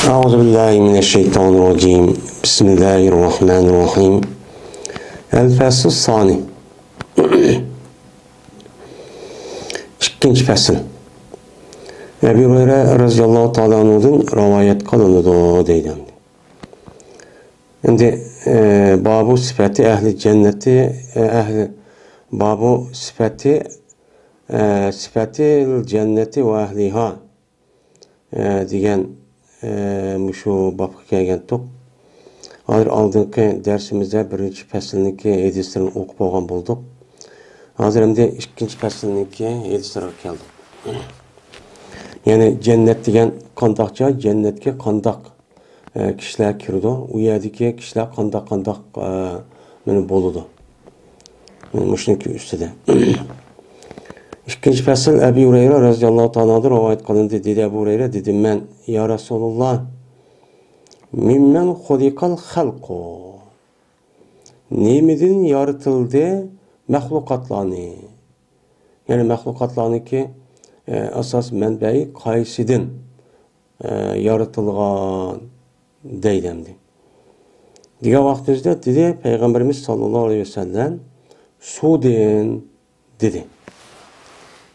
أعوذ بالله من الشيطان الرجيم بسم الله الرحمن الرحيم الفصل الثاني ikkinchi fasl Ebu Hurayra radhiyallohu ta'ala anhudan rivayet kılındı deydi. Şimdi babu sıfatı ehli cenneti babu sıfatı cenneti ve ehliha degan şu babga kelgan to'q. Hozir oldingi darsimizda birinchi faslniki hadislarni o'qib olgan bo'ldik. Hozir endi ikkinchi faslniki hadislarga keldik. Ya'ni jannat degan qandoqcha jannatga qandoq kishilar kirdi, u yerdagi kishilar qandoq mana bo'ladi. Mana shuniki ustida. İkinci fasıl Ebu Hurayra radhiyallohu ta'aladan rivayet kılındı. Dedi Ebu Hurayra, dedim ben ya Resulullah mimmen hulikal halqu nemidin yaratıldı mahlukatlarını, yani mahlukatlarını ki asas menbeyi qaysidin yaratılgan deydemdi. Diğer vaktimizde dedi Peygamberimiz sallallahu aleyhi ve sellem sudin dedi.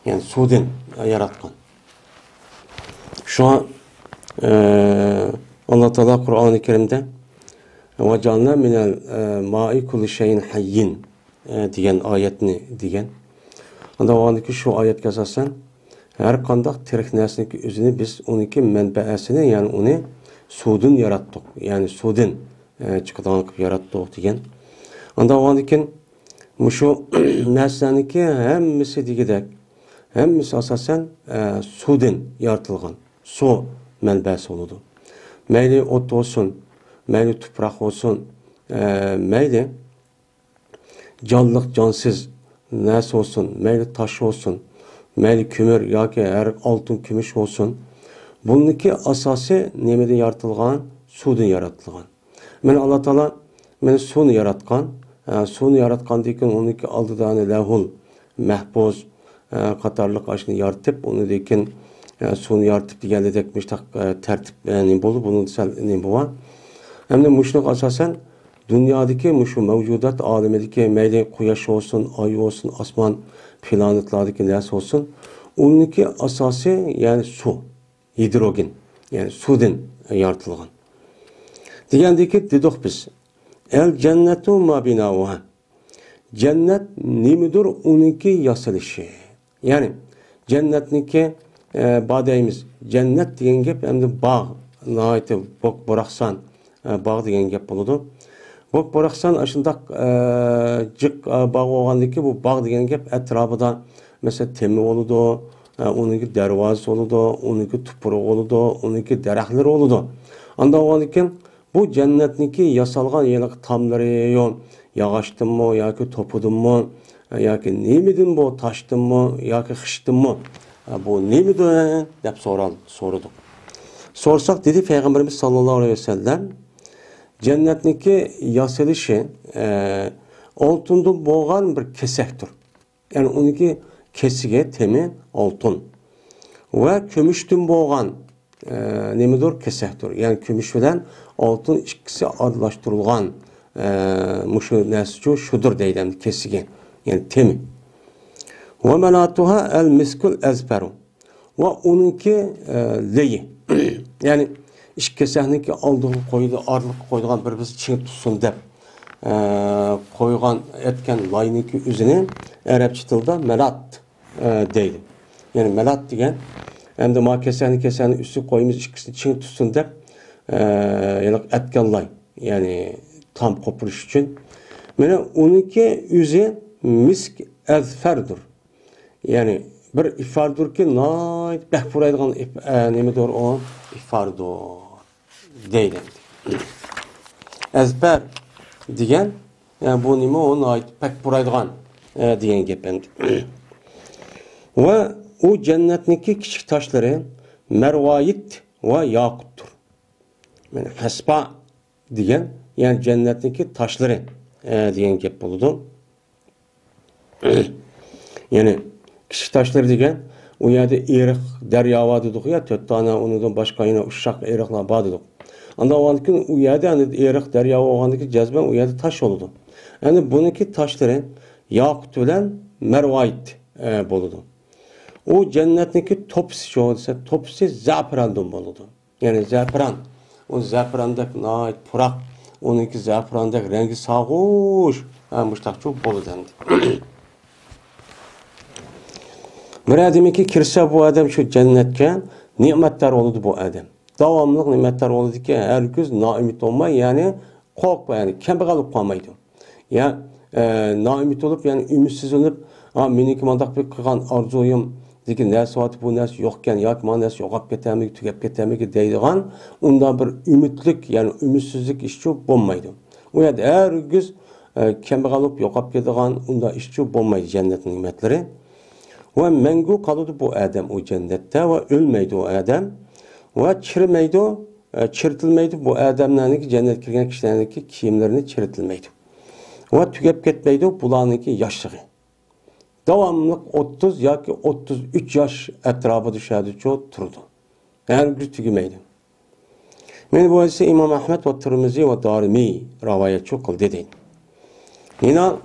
Yani sudan yaratkan. Şu an Allah Teala Kur'an-ı Kerim'de وَجَعَلْنَا مِنَ الْمَاءِ كُلِّ شَيْءٍ حَيٍّ diyen ayetini diyen. Ondaki şu ayet esasen her kandak tirik nesneki üzerine biz onunki menbeesini yani onu sudan yarattık. Yani sudan çıkıdan yarattık diyen. Ondaki şu nesneki hemmisi digidek hemmisi asasen sudan yaratılgan. Su menbesi oludu. Meyli ot olsun, meyli toprak olsun, meyli canlılık cansız nesi olsun, meyli taş olsun, meyli kümür ya ki her altın kümüş olsun. Bununki asası nemeden yaratılgan, sudan yaratılgan. Yani Allah Teala beni sunu yaratkan, sunu yaratkan deyken onunki aldığı lehul, mehbuz, Katarlık aşını yaratıp onu deyken sunu yaratıp diğerledek müştak tertip ne bolu bunun ne bu var. Hem de müştak asasen dünyadaki müşu mevcudat alemedeki meyli kuyaş olsun, ay olsun, asman planetlardaki neyse olsun. Onunki asası yani su, hidrogen yani sudan yaratılgan. Diğerdeki dedik biz el cennetu ma binavuha. Cennet nemidir onunki yasalışı. Yani cennetniki badeyimiz cennet degan gap endi bağ nahayeti bok boraksan bağ degan gap boludu. Bok boraksan aşındaq jık bağ olgandaki bu bağ degan gap etrafıda mesela temi oludu, onunki darvazası oludu, onunki tupuru oludu, onunki daraxtlar oludu. Anda olgandiken bu cennetniki yasalgan yılık tamları yon yağaçtın mı, yoki topudun mu, yoki nemidin bu, taştın mı, yoki xıştın mı? Bu nemidin? Dep sorudu. Sorsak dedi Peygamberimiz sallallahu aleyhi ve sellem cennetniki yasalışı altında boğan bir kesektir. Yani onunki kesige temi altın. Ve kömüştün boğan nemidir? Kesektir. Yani kömüş bilen altın ikisi arlaştırılgan muşu nescu şudur deyildi kesige yani temi. Ve menatuha el miskul ezperu ve onunki leyi yani iş kesehniki aldığı koydu arlık koyduğun bir biz çiğ tutsun dep koygan etken layniki üzerine Arapça tilde melat deyildi. Yani melat diyen hem de ma kesehni üstü koyumuz ikisini çiğ tutsun dep yani etken lay yani tam kopuruş için. Yani onunki yüzü misk ezferdir. Yani bir ifardır ki nayt behburaydıgan nemidir o ifardır deyildi. Ezber diyen yani bu nemi o nayt behburaydıgan diyen gependi. Ve o cennetniki küçük taşları mervayit ve yakuttur. Yani hasba diyen yani cennetdeki taşları diyen gap buludu. Yani kiçik taşları degan u yerda eriq daryo bor dedik ya, 4 tane undan boshqa yana ushaq eriqlar bor dedik. Anda oğandikin u yerda eriq daryo bo'lgandiki jazman u yerda tosh bo'ladi. Endi buniki toshlari yoqut bilan marvoit bo'ladi. O cennetniki topsi şu desa, topsi zaferandan bo'ladi. Yani zaferan. O zaferandek nait purak. Onunki zaferandek rengi sağuş. Muştak çok bo'ladi endi. Bir adamiki kirse bu adam şu cennetke nimetler oldu bu adam. Davamlı nimetler oldu ki herkes naimit olmay yani korkma yani kembegalıp kalmaydı. Ya naimit olup yani ümitsiz olup meniki mandak bir kılgan arzuyum Lekin narsa atib bu narsa yo'qkan yoki mana narsa yo'qolib ketamiki, tugab ketamiki deydigan unda bir umidlik, ya'ni umidsizlik ishchi bo'lmaydi. U yerda hargiz kambag'allik yo'qolib ketadigan unda ishchi bo'lmaydi jannat ne'matlari. Va mangu qoladi bu odam u jannatda va o'lmaydi u odam va chirimaydi, chiritilmaydi bu odamlarniki jannatga kirgan kishilarniki kiyimlarini chiritilmaydi. Va tugab ketmaydi bularniki yoshlig'i. Devamlı 30 yoki 33 yosh atrofida düşadicha turdi. Hargiz tugmaydi. Men bu esa Imom Ahmad va Tirmiziy va Darimiy rivoyat qildi deydi. Yana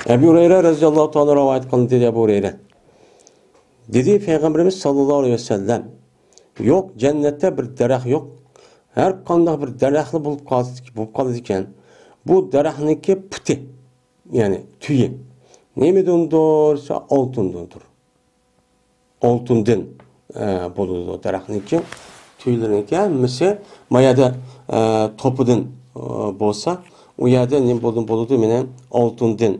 Ebu Hureyre radhiyallohu ta'ala rivoyat qildi dedi Ebu Hureyre. Dedi Peygamberimiz sallallohu aleyhi ve sellem, yok cennette bir daraxt yok. Her qanday bir daraxtli bo'lib qoladi ekan. Bu daraxtniki puti, yani tüyi. Nemedendir? Altındandır. Altından buludu o daraxtniki. Tüylerinki hammasi mayada topudan bo'lsa, u yerda ne buludu meni altından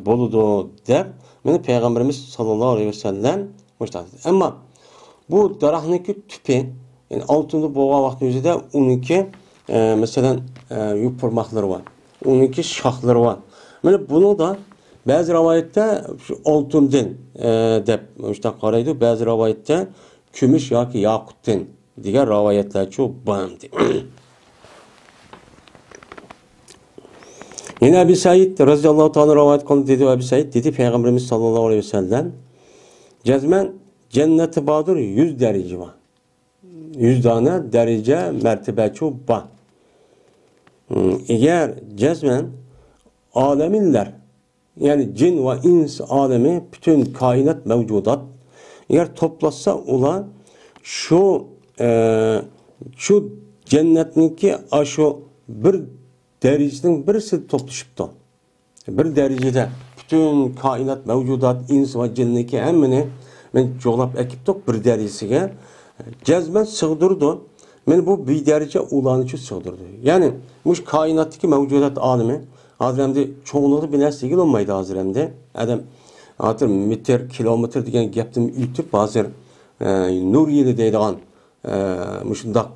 buludu deb meni Peygamberimiz sallallohu aleyhi ve sellem buyurdi. Ama bu daraxtniki tüpi, yani altında bo'lgan vaqt o'zida uniki mesela yuparmakları var. Onunki şahları var. Böyle bunu da bazı rivayette altından deb işte qaraydı. Bazı rivayette kümüş yoki yakutdan degan rivayetler çok bağımdı. Yine Ebu Said radhiyallohu ta'ala rivayet qildi dedi Ebu Said dedi Peygamberimiz sallallohu aleyhi ve sellem cazmen cenneti badır 100 derece var. 100 tane derece mertebe çok var. Eğer cezmen aleminler yani cin ve ins alemi bütün kainat mevcudat eğer toplatsa ola şu cennetninki aşu bir dereceden birisi toplaşıptı. Bir derecede bütün kainat mevcudat ins ve cinniki hemmini men çoğlap ekiptik bir derecesiga cezmen sığdırdı. Men bu bir derece ulanıcı sığdırdı. Yani muş kainattaki mevcudat alemi hazıremde çoğunluğu bir nesli olmaydı hazıremde. Adam hatır metre, kilometre diyen geptim ütüp hazır nur yılı deydiğen muşundak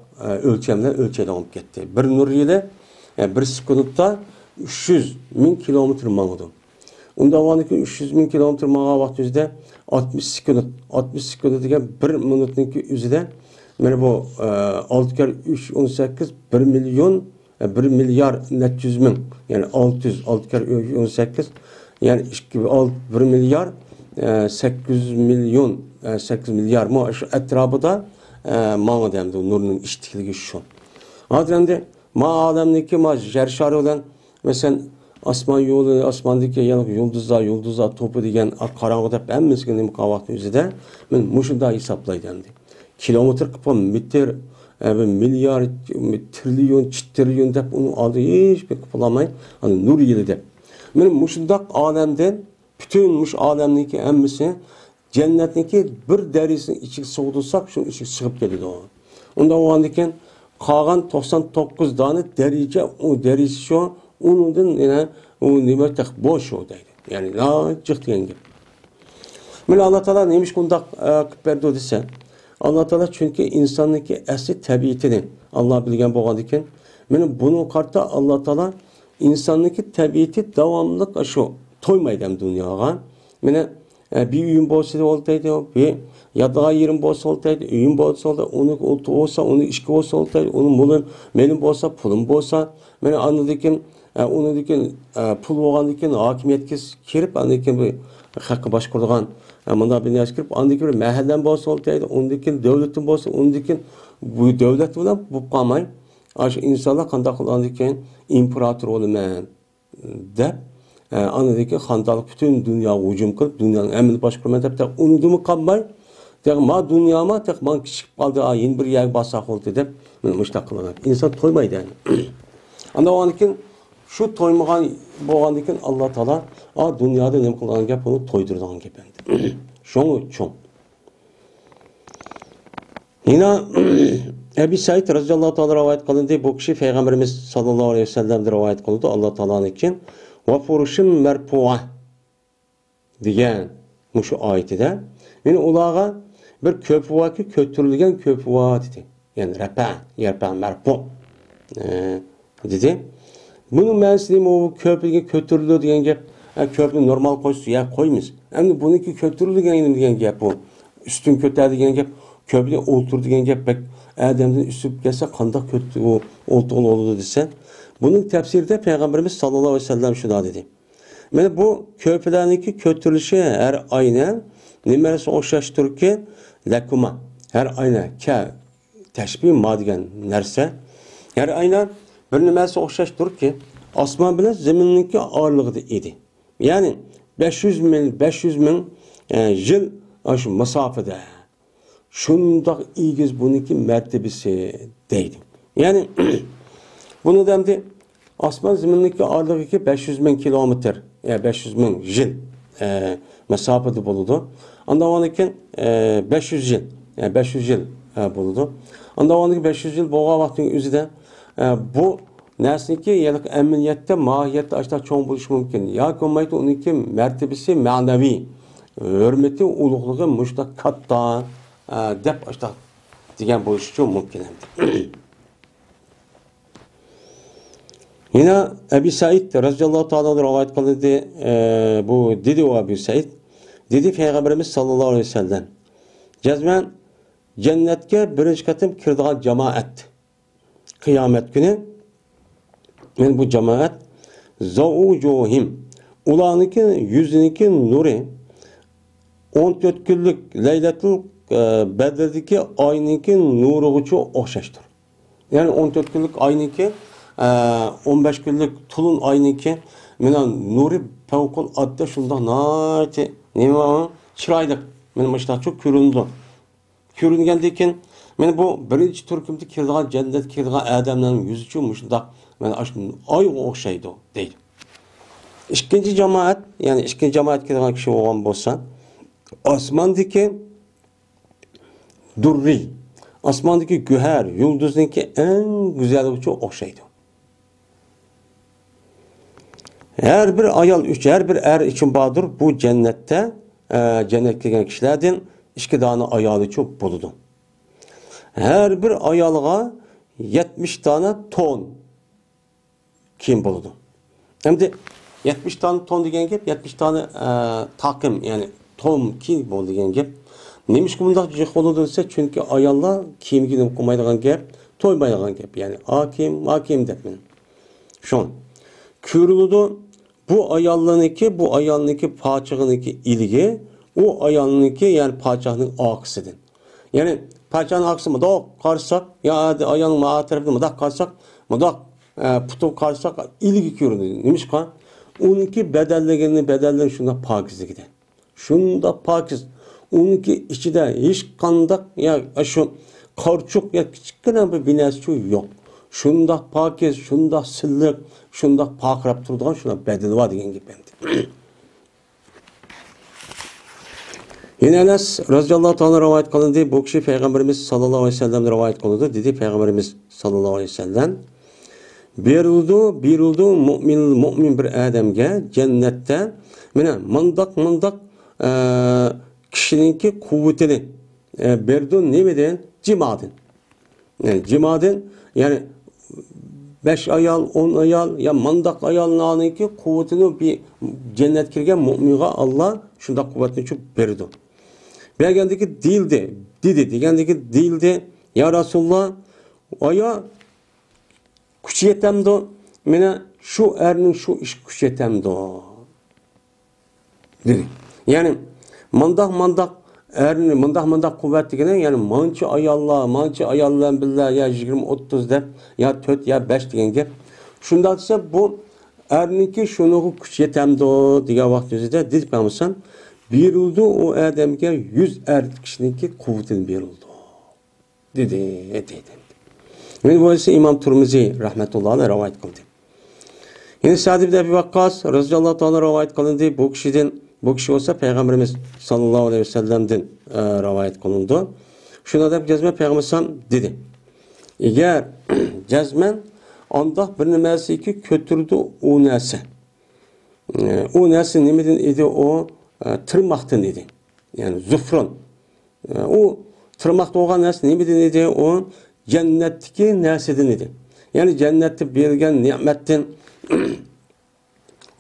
ölçemler ölçeğde olup gitti. Bir nur yılı bir sekundda 300 bin kilometre mağdı. Onda vaniki 300 bin kilometre mağa vakti yüzde 60 sekund diyen bir minutniki yüzde yani bu 6 kere 3 18 1 milyon 1 milyar 400 bin yani 6 kere 3 18 yani 1 milyar 800 milyon 8 milyar mı şu etrafında mağda demdi nurun iştikligi şu. Adrende ma adamdaki ma jerşarı olan mesela asman yolu asmandaki yani yıldızlar topu diyen karanlıkta en miskin kavaklı yüzde ben muşunda hesaplaydı demdi. Kilometre kapı metre milyar trilyon trilyon dep onu aldı hiç bir kapılamay hani nur yılı dep. Benim muşundak alemden bütün muş alemdeki emmisi cennetdeki bir derisini içi soğudursak şu içi çıkıp geldi o. Onda o andaki kalan 99 tane derece o derisi şu onundan yine o nimet boş oradaydı. Yani la çıktı yenge. Böyle Allah Teala neymiş kundak kıpperdi dese Allah Teala çünkü insandaki asli tabiatini Allah bilgen boğadıkken benim bunun kartta Allah Teala insandaki tabiati devamlılık aşı toymaydım dünyaya. Beni bir uyum bolsa olsaydı bir yatağa yerim bolsa olsaydı uyum bolsa onu olsa onu işki olsa olsaydı onun mulun benim bolsa pulum bolsa beni anladıkken Ondan keyin pul bo'lgandan keyin hokimiyatga kirib, andan keyin bu haqqi boshqaradigan mana bir narsa kirib, andan keyin mahallan bo'lsa oltaydi, ondan keyin davlatim bo'lsa, ondan keyin bu davlat bilan bo'lib qolmay, shu insonlar qanday qilgandan keyin imperator bo'laman deb, andan keyin xandalik butun dunyo hujum qilib, dunyoning hammasini boshqaraman deb unudimi qolmay, ma dünyama tek man kichik qoldi, yeni bir yer bassa oldu deb, men mushtaq qilgan. İnsan to'ymaydi yani. Anda ondan keyin shu to'ymagan bo'lgandan keyin Alloh taolo dunyoda nima qilgan gap, uni to'ydirgan gap endi. Shuning uchun. Yine Ebu Said radhiyallohu taolo rivoyat qilindi, bu kishi payg'ambarimiz sallallohu alayhi vasallam rivoyat qildi, Alloh taoloning uchun va furushim marfu'a degan mushu oyatida men ularga bir köpüvaki kötürülgen köpüva dedi. Yani yerpa marfu dedi. Bunun mensili o köpüge kötürülü diyen gap, köpü normal koysu ya koymuş. Hem bununki kötürülgen diyen gap bu. Üstün kötü diyen gap, köpüge oltur diyen gap bek Adem'den üstüp gelse kandak kötü o oltuğun oldu dese. Bunun tefsirde Peygamberimiz sallallahu aleyhi ve sellem şuna dedi. Yani bu köpülerdeki kötürülüşü her aynen nimeresi o'xshashdir ki lakuma her ayna ka tashbih ma degan narsa her ayna bir nimasi o'xshashdir ki osmon bilan zaminninki orlig'ida edi. Ya'ni 500 ming yil shu masofada shundoq egiz buniki martabasi deydi. Ya'ni bunu demdi osmon zaminninki orlig'iga 500 ming kilometr, 500 ming yil mesafede bulundu. Ondan ondan 500 yıl, yani 500 yıl bulundu. Ondan ondan 500 yıl boğa vaktin üzerinde bu nesneki yalık emniyette, mahiyette açta çoğun buluş mümkün. Ya komaydı onunki mertebesi manevi, hürmeti, uluğluğu, müştak katta, dep açta diyen buluşu mümkün. Yine Ebu Said radhiyallahu ta'ala rivayet kıldı, bu dedi o Ebu Said. Dedi Peygamberimiz sallallahu aleyhi ve sellem. Cezmen cennetke birinci katım kirdiğen cemaat. Kıyamet günü. Yani bu cemaat zaucuhim. Ulanınki yüzününki nuri 14 günlük Leyletul Bedir'deki aynınki nuruğucu okşaştır. Yani 14 günlük aynınki 15 günlük tulun aynınki menan nuri pevkul adda şunda naati nima chiroyli men mana çok ko'rindi. Ko'ringandan keyin men bu birinchi turkumda kirdigan jannat kirdigan odamlarning yuzi uchun shundoq men oyga o'xshaydi deydi. Ikkinchi jamoat, ya'ni ikkinchi jamoat kirdigan kishi bo'lgan bo'lsa, osmondagi durri, osmondagi guhar, yulduzniki eng go'zali uchun o'xshaydi. Her bir ayol üçün, her bir er için badır bu cennette, cennet girgen kişilerden 2 tane ayalı çok buludu. Her bir ayalığa 70 tane ton kim buludu. Hem de 70 tane ton degen gep, 70 tane takım yani ton kim buludu degen gep. Neymiş ki bunda cık oludu ise çünkü ayallar kim gidip okumaydıgan gep, toymaydıgan gep. Yani hakim depmin. Şun. Körülüdü. Bu ayalınınki paçağınınki ilgi, o ayalınınki yani paçağının aksıdır. Yani paçağının aksı mı da karsak, ya ayalının mağa tarafında mı da karsak, mı da putu karsak ilgi körülüdü. Neymiş ki? Onunki bedellerini şunda pakizlik de. Şunda pakiz. Onunki içinde hiç kandak ya şu karçuk ya küçük bir binası yok. Şunda pakiz, şunda sillik, şunda pakrap turduğun şuna bedeli var diyen gibi bendi. Yine Enes radhiyallahu ta'ala rivayet kılındı. Bu kişi Peygamberimiz sallallahu aleyhi ve sellem rivayet kılındı. Dedi Peygamberimiz sallallahu aleyhi ve sellem. Biruldu mümin bir adamga cennette mandak kişininki kuvvetini berdi ne beden cimadın. Yani cimadın yani 5 ayal, 10 ayal ya mandak ayallarınki kuvvetini bir cennet kirgen müminge Allah şunda kuvvetini çok berdi. Beğendiki değildi. Degandiki değildi. Ya Resulullah aya küçük yetemdi. Mene şu erinin şu iş kuşetemdi o. Dedi. Yani mandak erini mandak kuvvet degene yani mançı ayallar billah ya 20-30 dep ya 4 ya 5 degan gap. Şunda desa bu erninki şunu kuch yetemdi o degan vaqt o'zida deb qolmasam berildi o adamga 100 er kishiniki quvvatini berildi. Dedi. Men bu ise İmam Turmizi rahmetullah aleyh rivayet kıldı. Yine Sa'd ibn Abi Waqqas radhiyallahu ta'ala rivayet kılındı. Bu kişi olsa Peygamberimiz sallallahu aleyhi ve sellem'den rivayet kılındı. Şuna da cezmen Peygamber dedi. Eğer cezmen onda bir nimesi ki kötürdü o nesi. O nesi nemeden idi o tırmaktın idi. Yani zufron. O tırmakta olan nesi nemeden idi o cennetteki nesiden idi. Yani cennette verilgen nimetten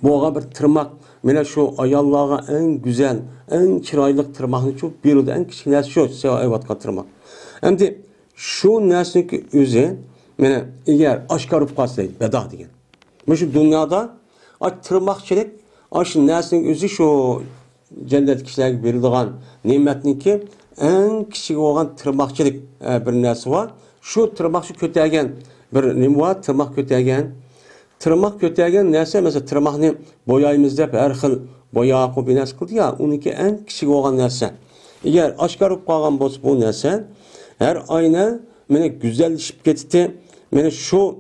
boğa bir tırmak mene şu ayallarga en güzel, en çıraylık tırmakını çok verildi. En küçük nesi şu sevayevatka tırmak. Hem de şu nesindeki özü mene eğer aşkarıp kalsaydı beda degen. Şu dünyada tırmakçılık şu nesindeki özü şu cennet kişilerge verildiğin nimetninki en küçük olan tırmakçılık bir nesi var. Şu tırmakçı kötegen bir nime var, tırmak kötegen. Tırmak kötegen nesi mesela tırmakni boyayımızda her xil boya kombinasyon kıldı ya, onunki en küçük olan nesi. Eğer aşkarıp kalgan bolsa bu nesi, her ayna mene güzelleşip ketdi. Mene şu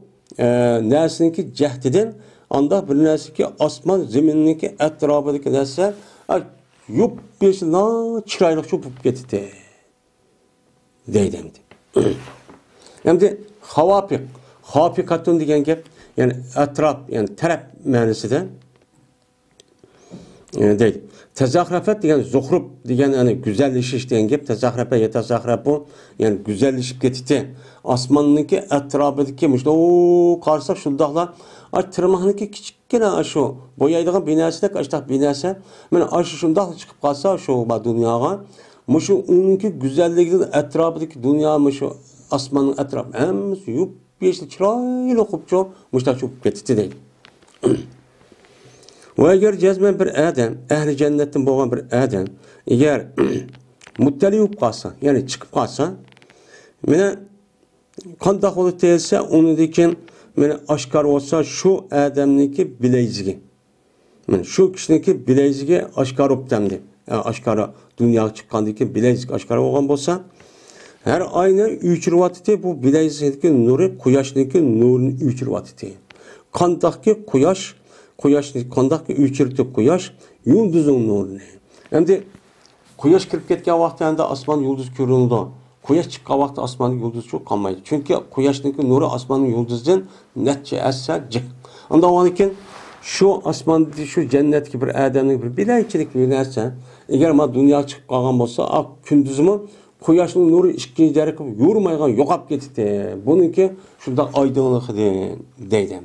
nesinki cehdiden anda bir nesiki asman zemininki etrafındaki nesi yup beşina çıraylık çupup ketdi. Deydimdi. Hem de havapikatun degen gap yani etraf yani taraf manası da deydi. Tezahrafet degen zuhrub degen yani güzelleşiş degen gap tezahrafe yetezahrabu yani güzelleşip ketdi. Asmanınki etrafındaki işte o karsak şundaqlar tırmağınki kiçikkina şu boyaydigan binası da açtaq binası men aşı şundaq çıkıp qalsa şu dünyaga muşu onunki güzelliğinin etrafındaki dünya şu asmanın etrafı hemmisi yup yeşil çıraylı okupçu muştak çupup ketdi deydi. Ve eğer cezmen bir adam, ehli cennetten boğan bir adam, eğer muttali olup kalsa, yani çıkıp kalsa, mene kandak olup değilse, onu diken mene aşkar olsa şu adamniki bileyzigi. Şu kişiniki bileyzigi aşkar olup demdi. Yani aşkara dünyaya çıkkandaki bileyzigi aşkar olan olsa, her ayna üçür vatiti bu bileyzigideki nuru, kuyaşdaki nurunu üçür vatiti. Kandaki kuyaş, kandaki üçürtü kuyaş, yıldızın nurunu. Hem de kuyaş kirip ketken vaxtında asman yıldız göründü. Kuyaş çıkkan vaxtda asmanın yıldız çok kalmaydı. Çünkü kuyaşdaki nuru asmanın yıldızın netçe esse cık. Ondan o için şu asman, şu cennetki bir adamın bir bileyçilik bir nerse, eğer ma dünya çıkıp kalgan olsa, kündüzümü Kuyaşın nuru işkinci derek yurmaygan yokap ketdi. Bununki şunda aydınlık deydi.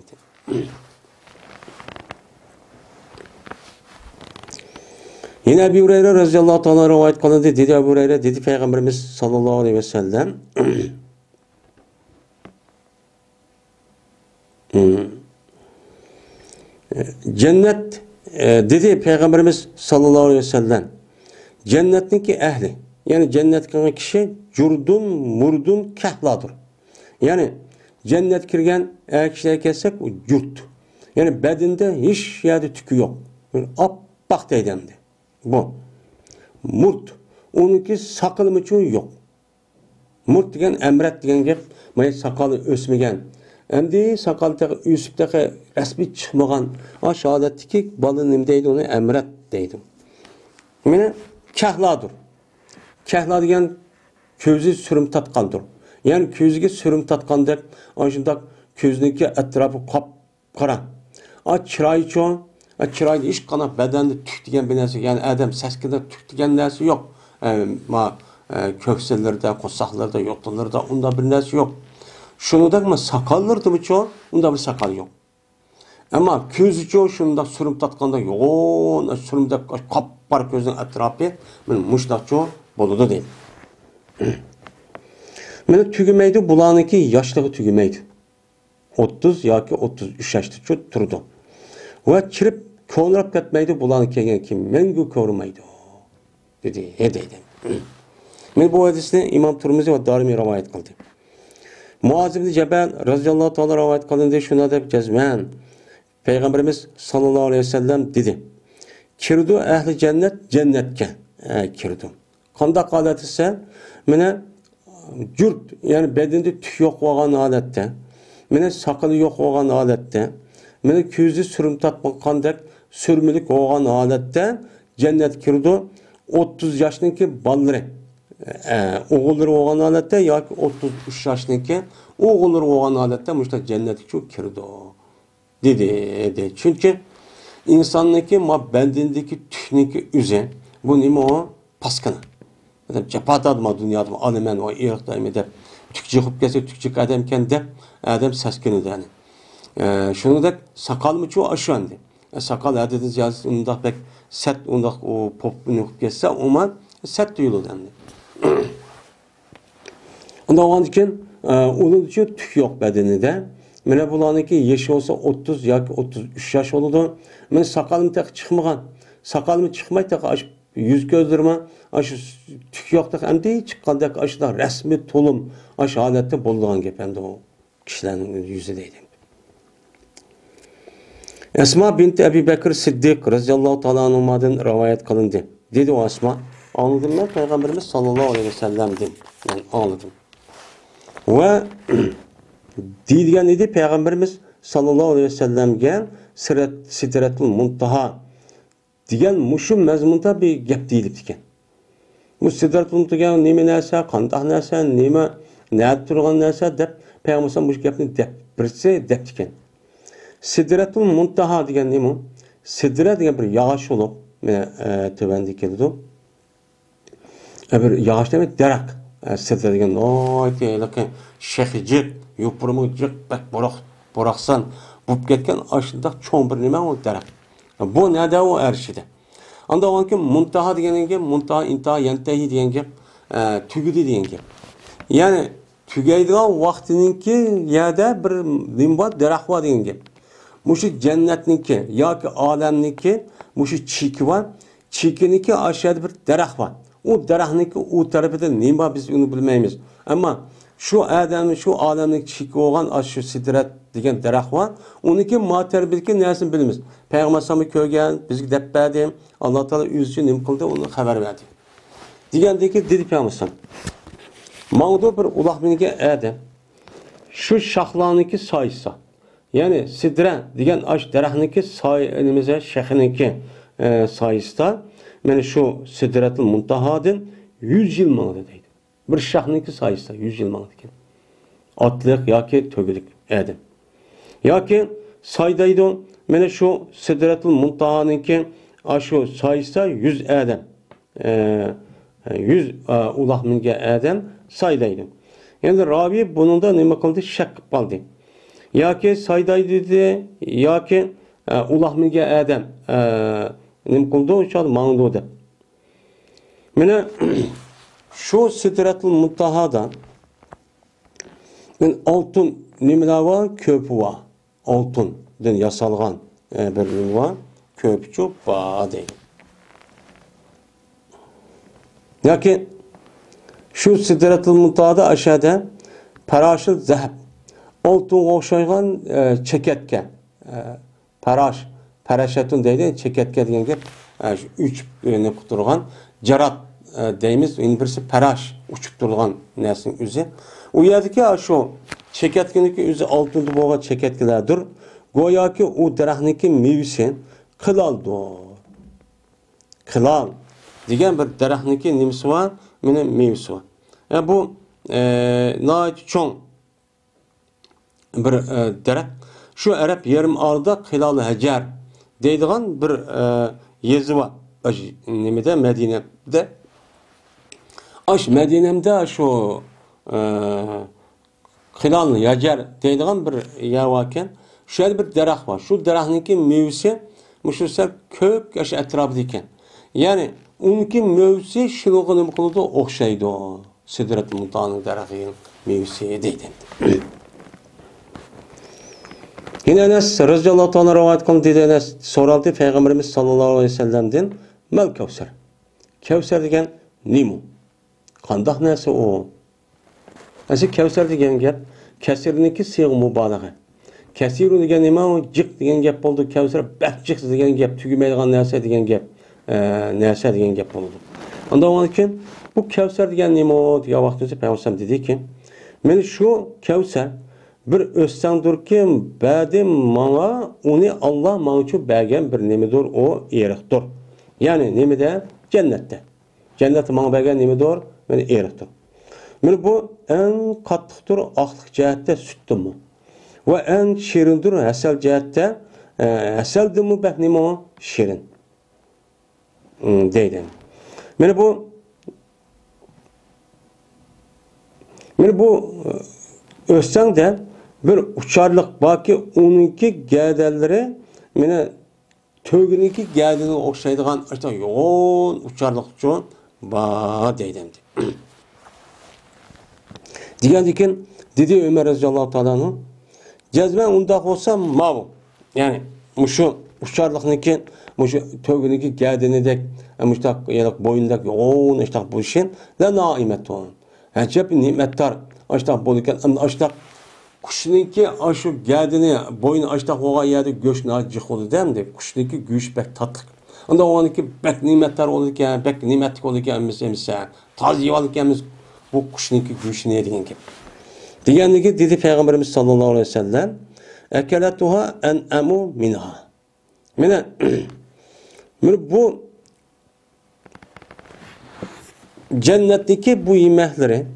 Yine Ebu Hureyre radhiyallahu ta'ala rivayet kılındı. Dedi Ebu Hureyre, dedi Peygamberimiz sallallahu aleyhi ve sellem. Cennet dedi Peygamberimiz sallallahu aleyhi ve sellem. Cennetninki ehli. Yani cennet kılgan kişi curdun, murdun, kahladır. Yani cennet kirgen kişiler kessek o yurt. Yani bedende hiç yerde tükü yok. Yani appak deydemdi. Bu. Murt. Onunki sakalı mıçı yok. Murt degen emret degen gep. Maya sakalı ösmegen. Emdi sakalı üsüpteki resmi çıkmagan. Şehadetteki balı nimdeydi onu emret deydim. Yani kahladır. Kahla degen közü sürüm tatkandır. Yani közüge sürüm tatkandır. Aşındak közündeki etrafı kap-kara. Çırayı çoğun. Çırayı iş kana bedende tük degen bir nesi. Yani adam seskide tük degen nesi yok. Köksellerde, kosaklarda, yoktalarda onda bir nesi yok. Şunu da sakallardı mı çoğun? Onda bir sakal yok. Ama közü çoğun şunda sürüm tatkanda yoğun. Sürümde kap-kara közün etrafı. Muştak çoğun. Boluda değil. Mene tügümeydi, bulanınki yaşlığı tügümeydi. 30 yoki 33 yoshda turdi. Va kirib ko'nrab ketmaydi, bularni kelgan kim mengu ko'rmaydi dedi. Deydi. Men bu hadisni Imom Turmizi va Darimiy rivoyat qildi. Muaz ibn Jabal roziyallohu taolo rivoyat qildi, shuna deb jazman Payg'ambarimiz sallallohu alayhi vasallam dedi. Kirdi ahli jannat jannatga kirdi. Qanday holat esa, mana jurt, ya'ni bedenda tuk yo'q bo'lgan holatda, mana soqoli yo'q bo'lgan holatda, mana ko'zi surum tatmaqqandek surmilik bo'lgan holatda jannat kirdi. 30 yoshniki balları, o'g'illari bo'lgan holatda yoki 33 yoshniki o'g'illari bo'lgan holatda mushta jannatga kirdi dedi. Chunki insonniki bandindagi tukniki o'zi bu nima o? Paskana. Adam japadadma dunyoda olaman va irqdaymi deb tukchi qilib kelsa tukchi adamkan deb adam saskinadi yani. Shuningdek soqolmi chu ashandi. Soqol adadi yoz undaq bek sat undaq o popni qilib kelsa umuman sat tuyuladi endi. Undan keyin uning uchun tuk yo'q badanida. Mana bularniki yaşı olsa 30 yoki 33 yosh bo'ladi. Men soqolim taq chiqmagan. Soqolim chiqmay taq yüz gözlerime aşı tuk yo'qda endi chiqqandek aşıda rasmiy to'lim aşı holatda bo'lgan gap endi o kishilarning yuzida deydi. Esma binti Ebu Bekir Siddiq radhiyallohu ta'ala anhudan rivoyat qilindi. Dedi o Esma, anladım ben Peygamberimiz sallallahu aleyhi ve sellem'dim. Yani anladım. Ve deydigan edi Peygamberimiz sallallahu aleyhi ve sellem'ge Sidratul Muntaha degan mushum mazmunda bir gap deyilib ekan. Bu Sidratul Muntaha nima narsa, qanday narsa, nima turgan narsa deb Peygamberimiz bu gapni deb birisi deb ekan. Sidratul Muntaha degan nima? Sidra degan bir yog'och bo'lib, mana tövanda keldi. Bir yog'och demak darak. Sidra degan lekin shexijik, yupurmujiq, bak boraqsan bo'lib ketgan ashundaq cho'ng bir nima u darak. Bu nada o erişidi. Anda o anki muntaha degeniga muntaha intaha yantahi degan gap tugudi degan gap. Yani tugaydigan vaqtininki yerda bir nimba daraxt bor degan gap. Mushu jannatniki yoki olamniki mushu chiki bor. Chikiniki aşağıda bir daraxt bor. O daraxtniki u tarafida nima biz uni bilmaymiz. Ammo şu adamning şu olamning chiki bo'lgan shu sidrat degan daraxt bor. Uniki materbildagi narsani bilamiz. Payg'ambar sallallohu ko'rgan, bizga deb berdi. Alloh taolo o'zi uchun nima qildi, uni xabar berdi. Degandiki dedi Payg'ambar. Ma'noda bir uloqminga adam shu shoxlarniki soysa. Ya'ni sidra degan ash daraxtniki soyinimiza shaxniki soyista. Mana shu Sidratul Muntahadan 100 yil ma'noda deydi. Bir shoxniki soyista 100 yil ma'noda ekan. Otliq yoki to'gilik adam. Yoki soydaydi. Mana shu Sidratul Muntahaniki shu soyista 100 adam. 100 uloq minga adam soydaydi. Endi Rabi buningda nima qildi? Shak qilib qoldi. Yoki soydaydi dedi, yoki uloq minga adam nima qildi? O'sha ma'noda deb. Mana shu Sidratul Muntahadan men oltin nimalar bor? Ko'p bor. Oltindan yasalgan bir nima bor. Ko'pchoq bor deydi. Yoki shu Sidratul Muntahada aşağıda parashil zahab oltinga o'xshagan chekatga parashatun deydi, chekatga degan gap 3 ne turgan jarat deymiz, birisi parash uchib turgan narsaning o'zi. U yerdagi shu chekatkiniki o'zi oltinda bo'lgan chekatkilardir. Go'yoki u daraxtniki mevasi qilaldir. Qilal degan bir daraxtniki nimasi bor, meni mevasi bor. Bu nayt cho'ng bir daraxt. Shu Arab yarim orada qilal hajar deydigan bir yezi bor. Nimada Madinada. Madinamda shu qilal hajar deydigan bir yer bor ekan. Shu bir daraxt bor. Shu daraxtniki mevasi mushusar ko'k ash atrofida ekan. Ya'ni unki mevasi shunga nima qiladi? O'xshaydi. Sidratul Muntahaning daraxtining mevasi deydi. Yine Enes radıyallahu ta'ala rivayet kıldı dedi Enes soraldı Peygamberimiz sallallahu aleyhi ve sellem'den Mel Kevser. Kevser degen nimu? Qandaq narsa o? Asi Kevser degen gap kesirniki siğ mübalağa. Kesiru degen nima o? Jiq degen gap boldu. Kevser bahjiq degen gap tügümeydigan narsa degen gap. Narsa degen gap boldu. Onda onun için bu Kevser degen nima o? Diye vaqtda Peygamber dedi ki men şu Kevser bir östendür ki bədim mana onu Allah mana üçün bəgən bir nemidir o eriqdir. Yani nemide cennette. Cennette mana bəgən nemidir? Yani eriqdir. Men bu en qatlıqdır aqlıq cəhətdə sütdür mü? Ve en şirindir əsəl cəhətdə əsəldir mi bəh nemi o? Şirin. Deydim. Men bu östən de bir uçarlık baki onunki gədəlləri mene tögününki gədini oxşaydıgan işte yoğun uçarlık üçün ba deydimdi. Digendikin dedi Ömer radıyallahu ta'ala'nın cezmen undaq olsa mavu. Yani şu uçarlıkniki şu tögününki gədini dek müştaq yalak boyundak yoğun işte bu işin la naimet onun. Həcəb nimettar işte bolurken işte Kuşninki aşı gədini boyun açtaq oğa yədi göçün acıq oldu demdi. Kuşninki güç bək tatıq. Onda onunki bək nimetlər olurken, bək nimetlik olurken emsə, taz yivalıkken bu kuşninki güç ne degen ki. Degənligi dedi Peygamberimiz sallallahu aleyhi ve sellem Ekelatuha en'amu minha. Mene bu cennetteki bu yemekleri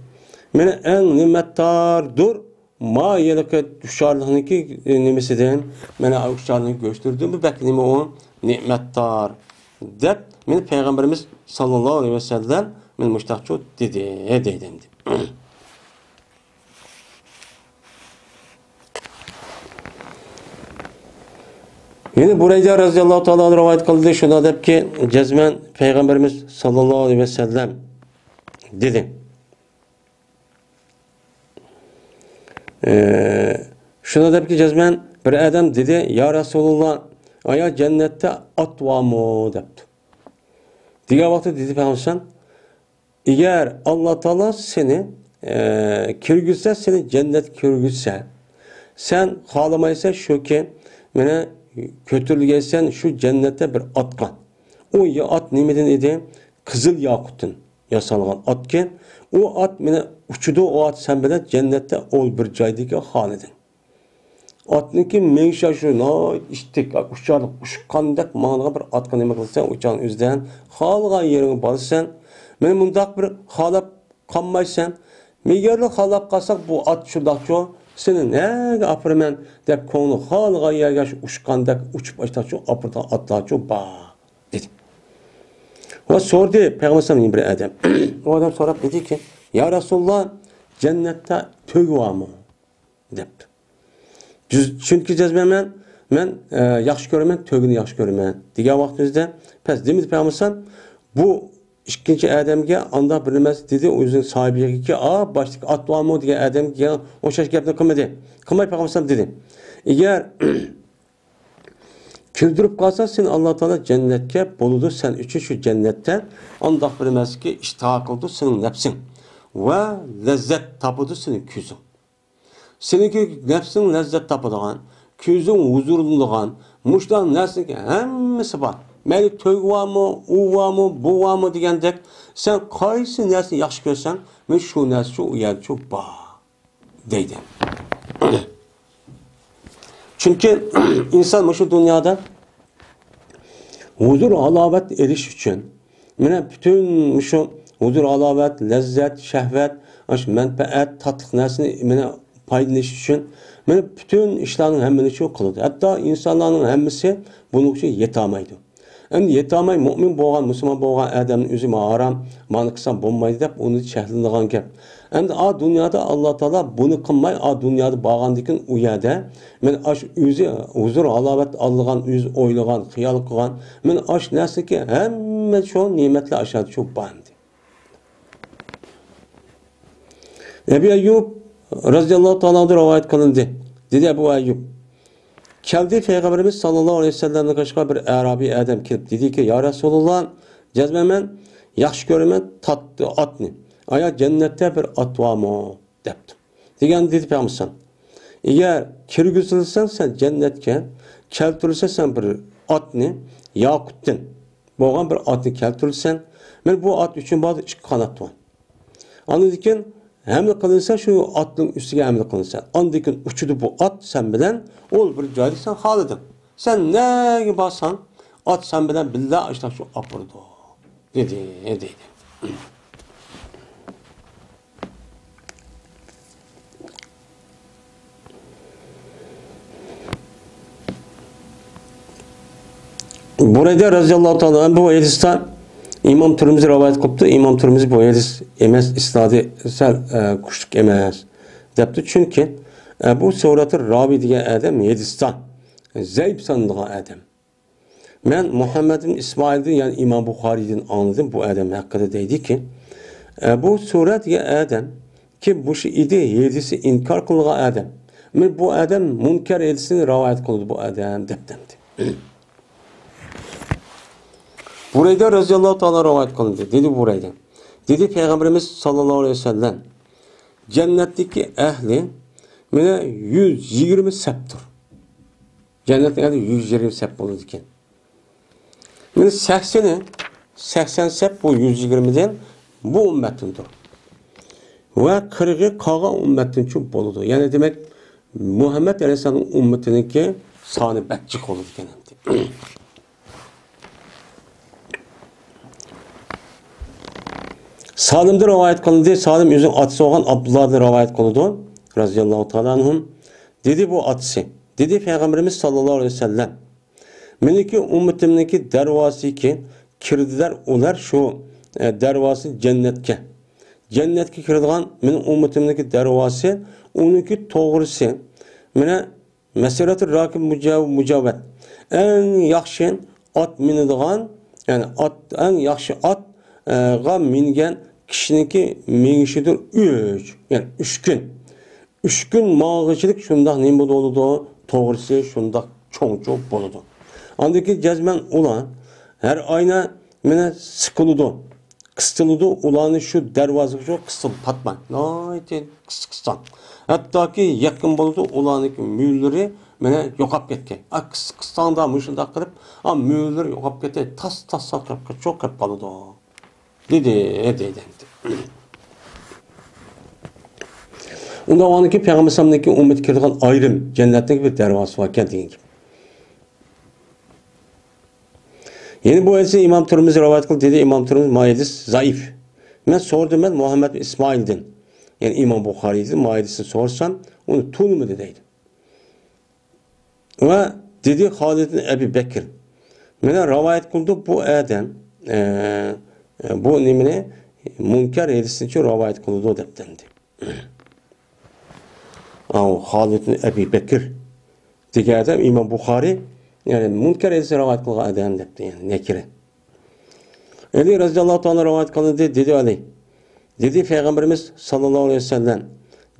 mene en nimettardır. Ma yeleke düşarlığınki nimesinden mene düşarlığını gösterdiğimi bekleme o nimettar dep men Peygamberimiz sallallahu aleyhi ve sellem men müştahçu dedimdi. Yine buraya radıyallahu ta'ala rivayet kıldı şuna dep ki cezmen Peygamberimiz sallallahu aleyhi ve sellem dedi. Şuna dep ki cezmen bir adam dedi ya Resulullah aya cennette at var mı depti. Diğer vakti dedi Peygamber eğer Allah Teala seni kirgizse seni cennet kirgizse sen halamaysa şu ki mene kötülgeysen şu cennette bir atkan. O ya at nimeden idi? Kızıl yakutun yasalgan at ki o at mene uçudu o at sen bile cennette ol bir caydaki halidin. Atniki menşa şu na işte uçarlık uçkandak mağına bir atkan emek kılsan uçağın üzden halgan yerini barsan mene mundak bir halap kanmaysan megerli halap kalsak bu at şurdak şu senin ne apırmen dep konu halgan yergaş uçkandak uçup açtak şu apırdan atlar şu ba dedi. O sordu Peygamber sallallahu bir adam. O adam sorup dedi ki ya Resulullah cennette tög var mı? Depti. Çünkü cezbemen men yaxşı görmen, tögünü yaxşı görmen. Diğer vaktimizde pes demedi Peygamber bu ikinci adamga anda bilmez dedi o yüzden sahibiga ki başlık at var mı diye adamga o şaş gapni qilmadi. Qilmay Peygamber dedi. Eğer Küldürüp kalsa sen Allah Teala cennetke boludu sen üçün şu cennette andaq bilmez ki iştihak oldu senin nefsin ve lezzet tapıdı senin küzün. Seninki nefsin lezzet tapıdığın, küzün huzurluğun, muştan nersin ki hemmesi var. Meyli tög var mı, u var mı, bu var mı diyendek sen kaysi nersini yaxşı görsen men şu nersi şu yer şu ba deydi. Çünkü insan şu dünyada huzur alavet eriş için mene bütün şu huzur alavet, lezzet, şehvet, menfaat, tatlık nersini mene paylaşış için mene bütün işlerin hemmini çok kıldı. Hatta insanların hemmisi bunun için yetamaydı. Endi yetamay mümin boğan, Müslüman boğan adamın özü haram, mani kısan bulmaydı dep onu şehlindiğen gap. Endi a dünyada Allah Teala bunu kılmay, a dünyada bağandikin u yerde men aş özü huzur alavet alğan, öz oylagan, xiyal qilgan, men aş nersi ki hemme şu nimetli aşağı çok bandi. Ebu Eyyub radıyallahu ta'ala rivayet kılındı. Dedi Ebu Eyyub Keldi Peygamberimiz sallallahu aleyhi ve sellem'e başka bir Arabi adam kelip dedi ki ya Resulullah cezmemen yaxşı görümen tatlı atni. Aya cennette bir at var mı? Depti. Degen dedi Peygamber. Eğer kirgizilsen sen cennetke keltirilse sen bir atni yakuttin. Boğan bir atni keltirilsen men bu at üçün bazı iki kanat var. Anladın hamle kılınsa şu atın üstüne hamle kılınsa. Anladın uçudu bu at sen bilen ol bir caydı sen halıdın. Sen ne gibi basan at sen bilen billah işte şu apırdı. Dedi. Burada radıyallahu ta'ala bu hadiste İmam Tirmizi rivayet kıldı. İmam Tirmizi bu hadis emes isnadi kuşluk emes depti. Çünkü bu suratı ravi diye adam hadistan zayıf sandığı adam. Ben Muhammed'in İsmail'den yani İmam Bukhari'den anladım bu adam hakkında dedi ki bu surat diye adam ki bu şey idi hadisi inkar kıldığı adam. Ben bu adam münker hadisini rivayet kıldı bu adam deptemdi. Burayda radıyallahu ta'ala rivayet kılındı. Dedi burayda. Dedi Peygamberimiz sallallahu aleyhi ve sellem cennetteki ehli mene 120 septur. Cennetteki ehli 120 sep oldu diken. Mene 80 sep bu 120'den bu ümmetindir. Ve 40'ı kalan ümmetin için boludu. Yani demek Muhammed Aleyhisselam'ın ümmetininki sani bekçik oldu diken. Salim'de rivayet kılındı. Salim yüzün atısı olan Abdullah'da rivayet kılındı. Razıyallahu ta'ala anhum. Dedi bu atısı. Dedi Peygamberimiz sallallahu aleyhi ve sellem. Meniki ümmetimdeki dervası ki kirdiler ular şu dervası cennetke. Cennetke kirdigan menin ümmetimdeki dervası onunki doğrusu. Mene meseratı rakib mucavet. En yaxşı at minidigan yani en yaxşı at mingen kişininki minişidir 3. Yani 3 gün. 3 gün mağıçılık şundak neyim boludu? Doğrusu şundak çoğu boludu. Andaki cezmen ulan her ayna mene sıkılıdı. Kıstılıdı ulanı şu dervazı şu kısıl patma. Nayten kıssan. Hatta ki yakın boludu ulanıki mühürleri mene yokap ketke. Kıssan da mışında kırıp mühürler yokap ketke. Tas sakrap çok kırıp boludu. Dedi. Onda o anki Peygamber Sallallahu ümmet kirdiğin ayrım cennetteki bir dervası var dediğin gibi. Yeni bu hadisi İmam Tirmizi rivayet kıldı dedi İmam Tirmizi maidis zayıf. Ben sordum ben Muhammed İsmail'den. Yani İmam Bukhari'den maidisini sorsam onu tunu mu dediydi. Ve dedi Halid-i Ebu Bekir. Bana rivayet kıldı bu adam bu nimine münker hadisini için rivayet kıldı o deptendi. Halid-i Ebu Bekir diye adam İmam Bukhari yani münker hadisini rivayet kıldı adam depti yani nekire. Ali radıyallahu anh rivayet kıldı dedi Ali. Dedi Peygamberimiz sallallahu aleyhi ve sellem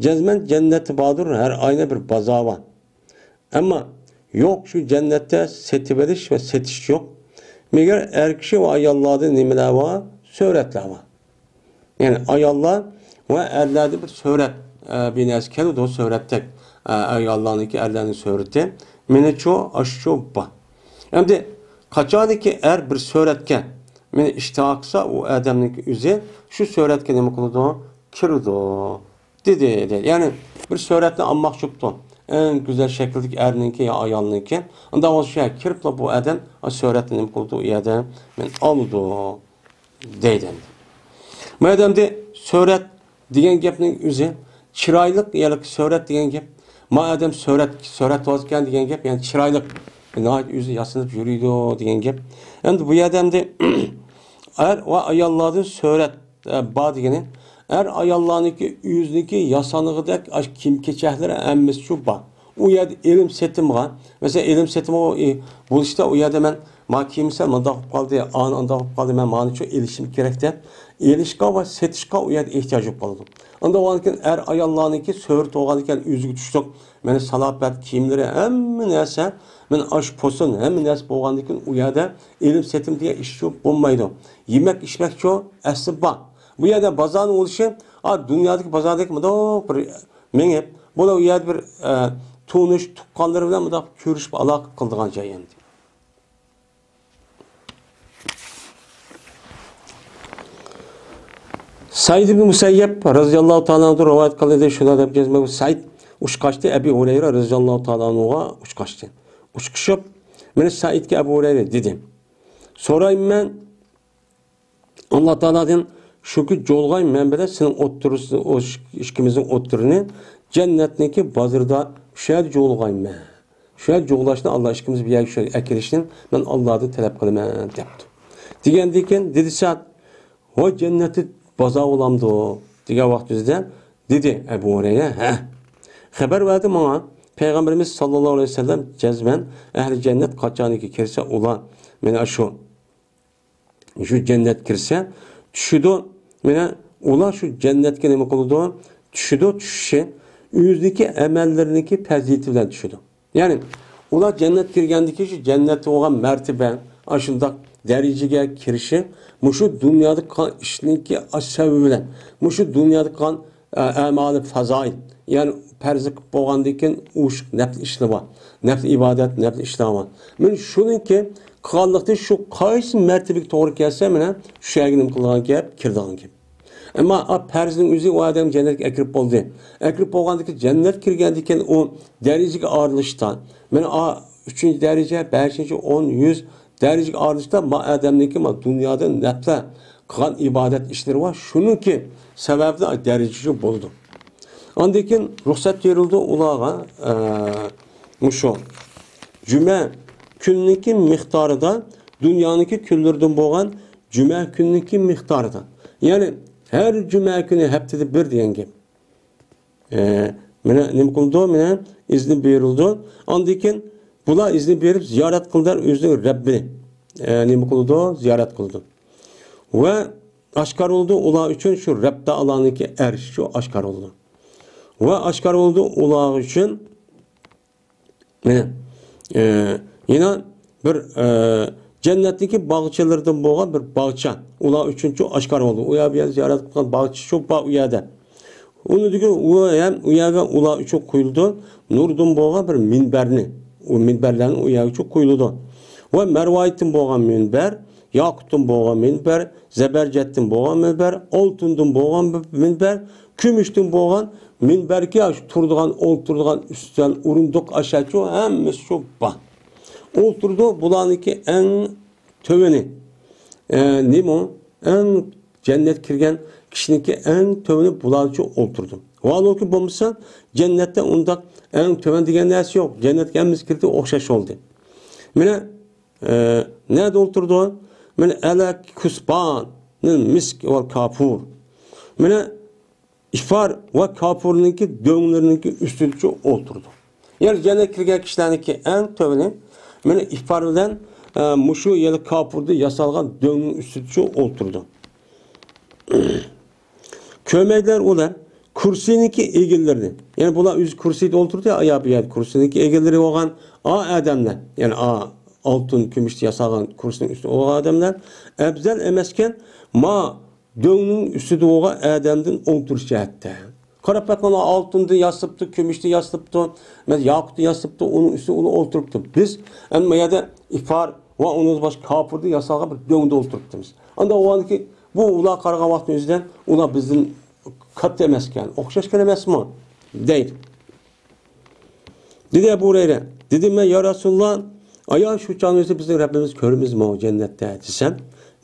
cezmen cenneti badır her ayna bir baza var. Ama yok şu cennette setiveriş ve setiş yok. Meğer erkişi ve ayallarda nimeler var, söhretler var. Yani ayallar ve erlerde bir söhret bir neskel de o söhrettek. Ayalların iki erlerinin söhreti. Mene çoğu aşçı var. Hem de kaçanı ki er bir söhretken mene iştihaksa o adamın yüzü şu söhretken ne kılıdı? Kirdi. Dedi. Yani bir söhretle anmak çuptu. En güzel şekildeki erninki ya ayalınki. Ondan o şey kirip bu adam o söhretle ne kılıdı? O adam men alıdı. Deyden. Bu adam de söhret diyen gepnin yüzü çıraylık yalık söhret diyen gep. Ma adam söhret vazken diyen gep yani çıraylık. Nahit yüzü yasınıp yürüydü diyen gep. Hem de bu adam de eğer o ayalların söhret bağ diyeni eğer ayallarınki yüzünki yasanlığı kim keçehlere emmiş şu bağ. O yerde elim setim var. Mesela elim setim o buluşta o yerde ben ma kimse manda kaldı anda kaldı ben mani çok ilişim gerekti. elishga va setishga u yerda ehtiyoj bo'ladi. Unda o'nkin er ayollarniki so'rt olgan ekan o'ziga tushdik. Meni salofat kiyimlari hamma narsa, men osh po'sin hamma narsa bo'lgandan keyin u yerda ilm setim degan ish yo'q bo'lmaydi. Yemak ichmakchi asli bor. Bu yerda bozorning bo'lishi, dunyodagi bozordagi bundoq bir mengib, bu yerda bir tunish tuqqanlar bilan bundoq ko'rishib aloqa qildigan joy endi. Said ibn Musayyab radhiyallohu ta'ala anhu rivoyat qildi, shunday deb kezmak. Said ushqashdi Abu Hurayra radhiyallohu ta'ala anhuga ushqashdi. Ushqishib, meni Saidga Abu Hurayra dedi. So'rayman Alloh taoladan shuki jo'lg'ay men bilan sening o'ttirisi ishkimizning o'ttirini jannatniki bozorda shu yer jo'lg'ayman. Shu yer jo'lashni Alloh ishkimiz bir yerga akirishni men Allohdan talab qilaman debdi. Degandan keyin dedi Said, "O jannatni bozor olamdı degan vaqtimizda dedi Abu Hurayra, "Ha. Xabar berdi menga Peygamberimiz sallallohu alayhi vasallam jazman ahli jannat qachoniki kirsa ular meni shu jannat kirsa tushidi. Meni ular shu jannatga nima qiladi? Tushidi, tushishi o'zidagi amallarniki fazilati bilan tushidi. Ya'ni ular jannat kirgandiki shu jannatga bo'lgan martaba, ashundoq darajaga kirishi mushu dunyoda qilgan ishniki asabi bilan, mushu dunyoda qilgan amali fazoil, ya'ni farzi qilib bo'lgandan keyin ush nafs ishlar bor, nafs ibodat, nafs ishlar bor. Men shuningki qilganlikda shu qaysi martabaga to'g'ri kelsa, mana shu yerga nima qilgan gap, kirdigan gap. Ammo farzning o'zi u odam jannatga akirib bo'ldi. Akirib bo'lgandan keyin jannat kirgandan keyin u darajaga orilishdan, mana 3-daraja, 5-chi, 10, 100 darajaga orilishda ma odamniki ma dunyoda nafsa qilgan ibodat ishlari bor. Shuningki sababli darajaga bo'ldi. Ondan keyin ruxsat berildi ularga mushu juma kunniki miqdorida dunyoniki kunlardan bo'lgan juma kunniki miqdorida. Ya'ni her cuma günü haftada bir degan gap. Mana nima qildi? Mana izni berildi. Ondan keyin bular izni berib ziyorat qildilar o'zining Rabbini. Nima qildi? Ziyorat qildi. Va oshkor bo'ldi ular uchun shu Rabb taolaniki arsh shu oshkor bo'ldi. Va oshkor bo'ldi ular uchun mana yana bir jannatdagi bog'chalardan bo'lgan bir bog'cha ular uchunchi oshkor bo'ldi. U yerga ziyorat qilgan bog'cha shu u yerda. Uni degan u ham u yerga ular uchun qo'yildi. Nurdan bo'lgan bir minbarni, u minbarlarni u yerga uchun qo'yildi. Va marvoyatdan bo'lgan minbar, yoqutdan bo'lgan minbar, zabarjatdan bo'lgan minbar, oltindan bo'lgan minbar, kumushdan bo'lgan minbarga turadigan, o'ltiradigan ustidan o'rindiq aşağı hammasi shu bor. Oturdu bulaniki en töveni. Nimo? En cennet kirgen kişiniki en töveni bulanıcı oturdu. Vallahi ki bulmuşsa cennette onda en töven diyen neresi yok. Cennet gelmiş kirdi okşaş oldu. Mine nerede oturdu? Mine elek kusban misk ve kapur. Mine ifar ve kapurunki döngülerinki üstüdücü oturdu. Yani cennet kirgen kişilerinki en töveni meni iffardan mushu yeli kapurda yasalgan döngün üstüdü oturdu. Kömeyler ular kursiniki egillerdi. Yani bular üz kursiyde oturdu ya ayağı bir yer. Kursiniki egilleri olan adamlar. Yani altın, gümüşte yasalgan kursinin üstü o adamlar. Ebzel emesken ma döngün üstüde olan adamdan oturuş cihatte. Qarab bakana altındı yasıptı, gümüştü yasıptı, yakuttu yasıptı, onun üstüne onu oturttu. Biz ama ya da ifar ve onun baş kapırdı yasağa bir döngde oturttumuz. Anda o an ki bu ular qaragan vaqt özüden ular bizden kat emasken, okşaşkan emas mı? Değil. Dedi Ebu Hureyre, dedim ben ya Resulullah, aya şu canımızda bizim Rabbimiz körümüz mü o cennette desem,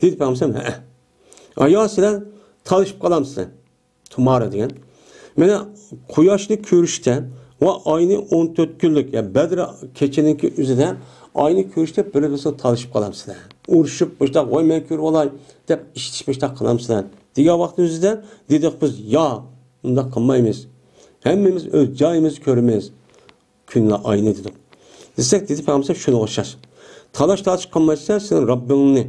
dedi peygamberim, he. Aya sizler talışıp kalamsın. Tumara diyen. Mene quyoshni ko'rishda va oyni 14 kunlik, yani Badr kechininki o'zida oyni ko'rishda bir-biringizni talishib qolamsizlar. Urushib, "Bo'shda qo'y men ko'rib olay" deb ishitishmoqda qilamsizlar. Degan vaqt o'zida dedik biz, "Yo, unda qilmaymiz. Hammamiz o'z joyimizni ko'ramiz." Kunla oyni dedik. Desek dedi Peygamber shuni o'xshash. Talash tortish qilmaysan, sen Robbingni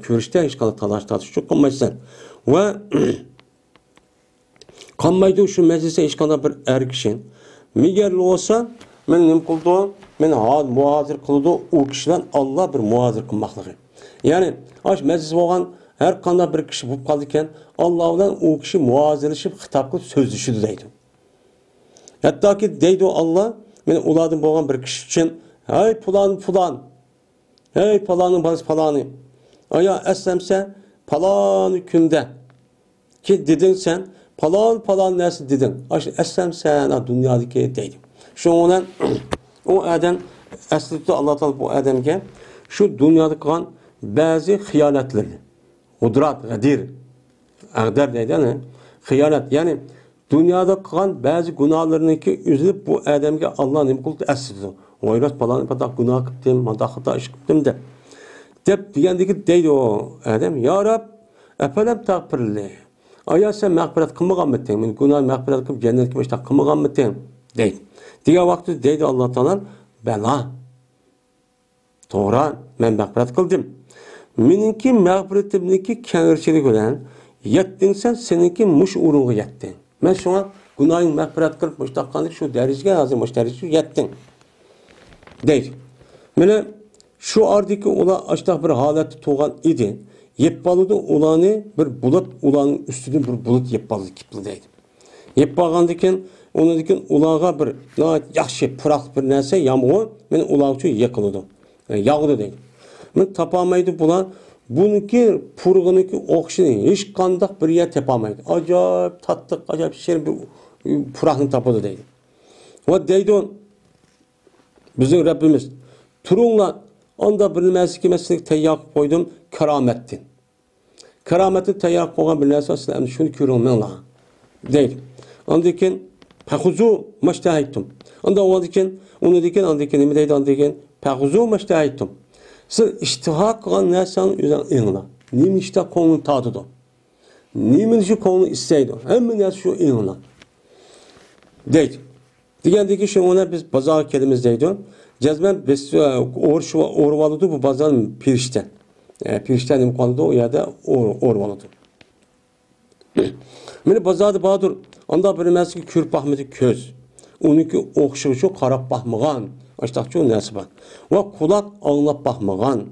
ko'rishda hech qanday talash tortish qilmaysan. va qolmaydi shu majlisda hech qanday bir er kishi megar bo'lsa men nima qildi men muhozir qildi u kishidan Alloh bir muhozir qilmoqligi ya'ni ash majlis bo'lgan her qanday bir kishi bo'lib qoldi ekan Alloh bilan u kishi muhozirlashib xitob qilib so'zlashdi deydi hattoki deydi Alloh men ulardan bo'lgan bir kishi uchun hey falan hey falanın balası falanı aya eslemse falan künde ki dedin sen falan neresi dedin eslem sen dünyadaki deydi şu olan o adam aslında Allah Teala bu adamga şu dünyada kalan bazı hıyanetleri udrat gadir agdar deydi ne hıyanet yani dünyada kalan bazı günahlarını ki üzülüp bu adamga Allah ne kıldı aslında oyrat falan kadar günah kıptım manda hata iş kıptım de dep degandeki deydi o adam ya Rab efendim takbirli aya sen mağfiret kılmaganmıdın men günah mağfiret kılıp cennetke başta kılmaganmıdın deydi diye vakti deydi Allah Teala bela doğru men mağfiret kıldım meninki mağfiretimniki kengirçilik bilen yettin sen seninki muş urunga yettin men şuna günahın mağfiret kılıp müştakkanlık şu dereceye hazır muş dereceye yettin deydi mene şu ardaki ola açtaq bir halette tuğan idi. Yeppalıdı olanı bir bulut olanın üstüne bir bulut yeppalı kipli deydi. Yeppağandıken onu diken ulağa bir yaxşı pıraq bir нәрсе yağmur men ulağı için yakıldı. Yağdı deydi. Men tapamaydı bulan bununki purğununki oqşını hiç qandaq bir yer tapamaydı. Acayip tatlı acayip şer bir pıraqını tapadı deydi. O deydi bizim Rabbimiz turunla onda bilmez ki mesela teyyak koydum keramettin. Kerametin teyyak koyan bir nesne aslında şunu görüyorum ben la. Değil. Ondakin pahuzu maştahittum. Onda onu diken ondakin ne deydi ondakin pahuzu maştahittum. Siz iştiha koyan nesnenin üzerine inla. Nimin iştah konunu tadıdı. Nimin şu konunu isteydi. Hemen nesne şu inla. Değil. Degandeki şu ona biz pazar kelimemiz deydi. Cezmen biz orvalıdı bu bazan pirişten. Pirişten mi kaldı o ya da orvalıdı. Meni bazarda badur. Onda bir meski kürp ahmedi köz. Onunki okşuğu qarab baxmağan. Açtaqçı nəsi var. Ve kulak anlap baxmağan.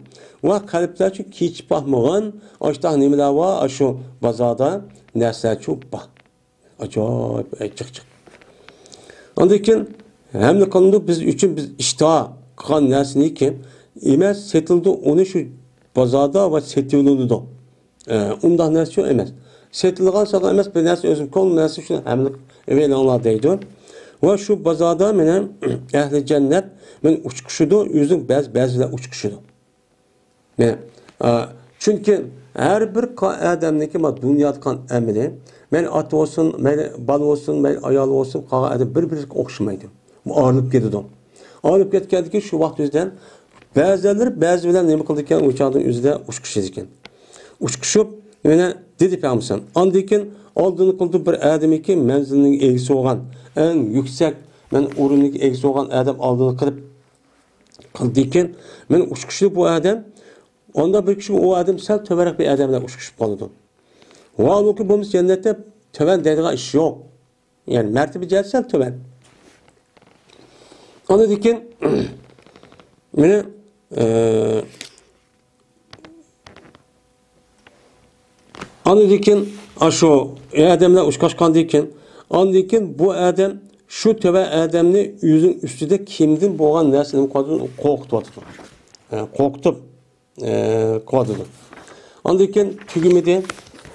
Ve kalplerçi kiç baxmağan. Açtaq nemiler var şu bazarda nəslərçi bax. Acayip çık. Ondakin hem de kanunda biz için biz iştah kan nesini ki emas setildi onu şu bazarda ve setildi da. Ondan nesi emas. Setilgan sonra emas bir nesi özüm kol nesi şu hem evvel onlar deydi. Ve şu bazarda benim ehli cennet men uçkuşudu yüzün bazılar uçkuşudu. Çünkü her bir adamdaki ma dünyada kan emri men at olsun, men bal olsun, men ayal olsun, adam bir okşamaydı. Ağırlıp gidiyordu. Ağırlıp gitken ki şu vaxt yüzden bazı bilen ne kıldıkken uçağın yüzünde uçkuş edikken. Uçkuşup yine dedi peygamber. Andiken aldığını kıldı bir adam ki menzilinin egisi olan en yüksek men urunluk egisi olan adam aldığını kıldıkken men uçkuşlu bu adam onda bir kişi o adam sel töverek bir adamla uçkuşup kaldı. O anı ki bu cennette töven dediği iş yok. Yani mertebe celsel töven. Onu dikin beni onu dikin aşo adamla uçkaşkan dikin onu dikin bu adam şu töve adamni yüzün üstünde kimdin boğan nesinin kodunu korktu. Korktup kodudu. Onu dikin tügümedi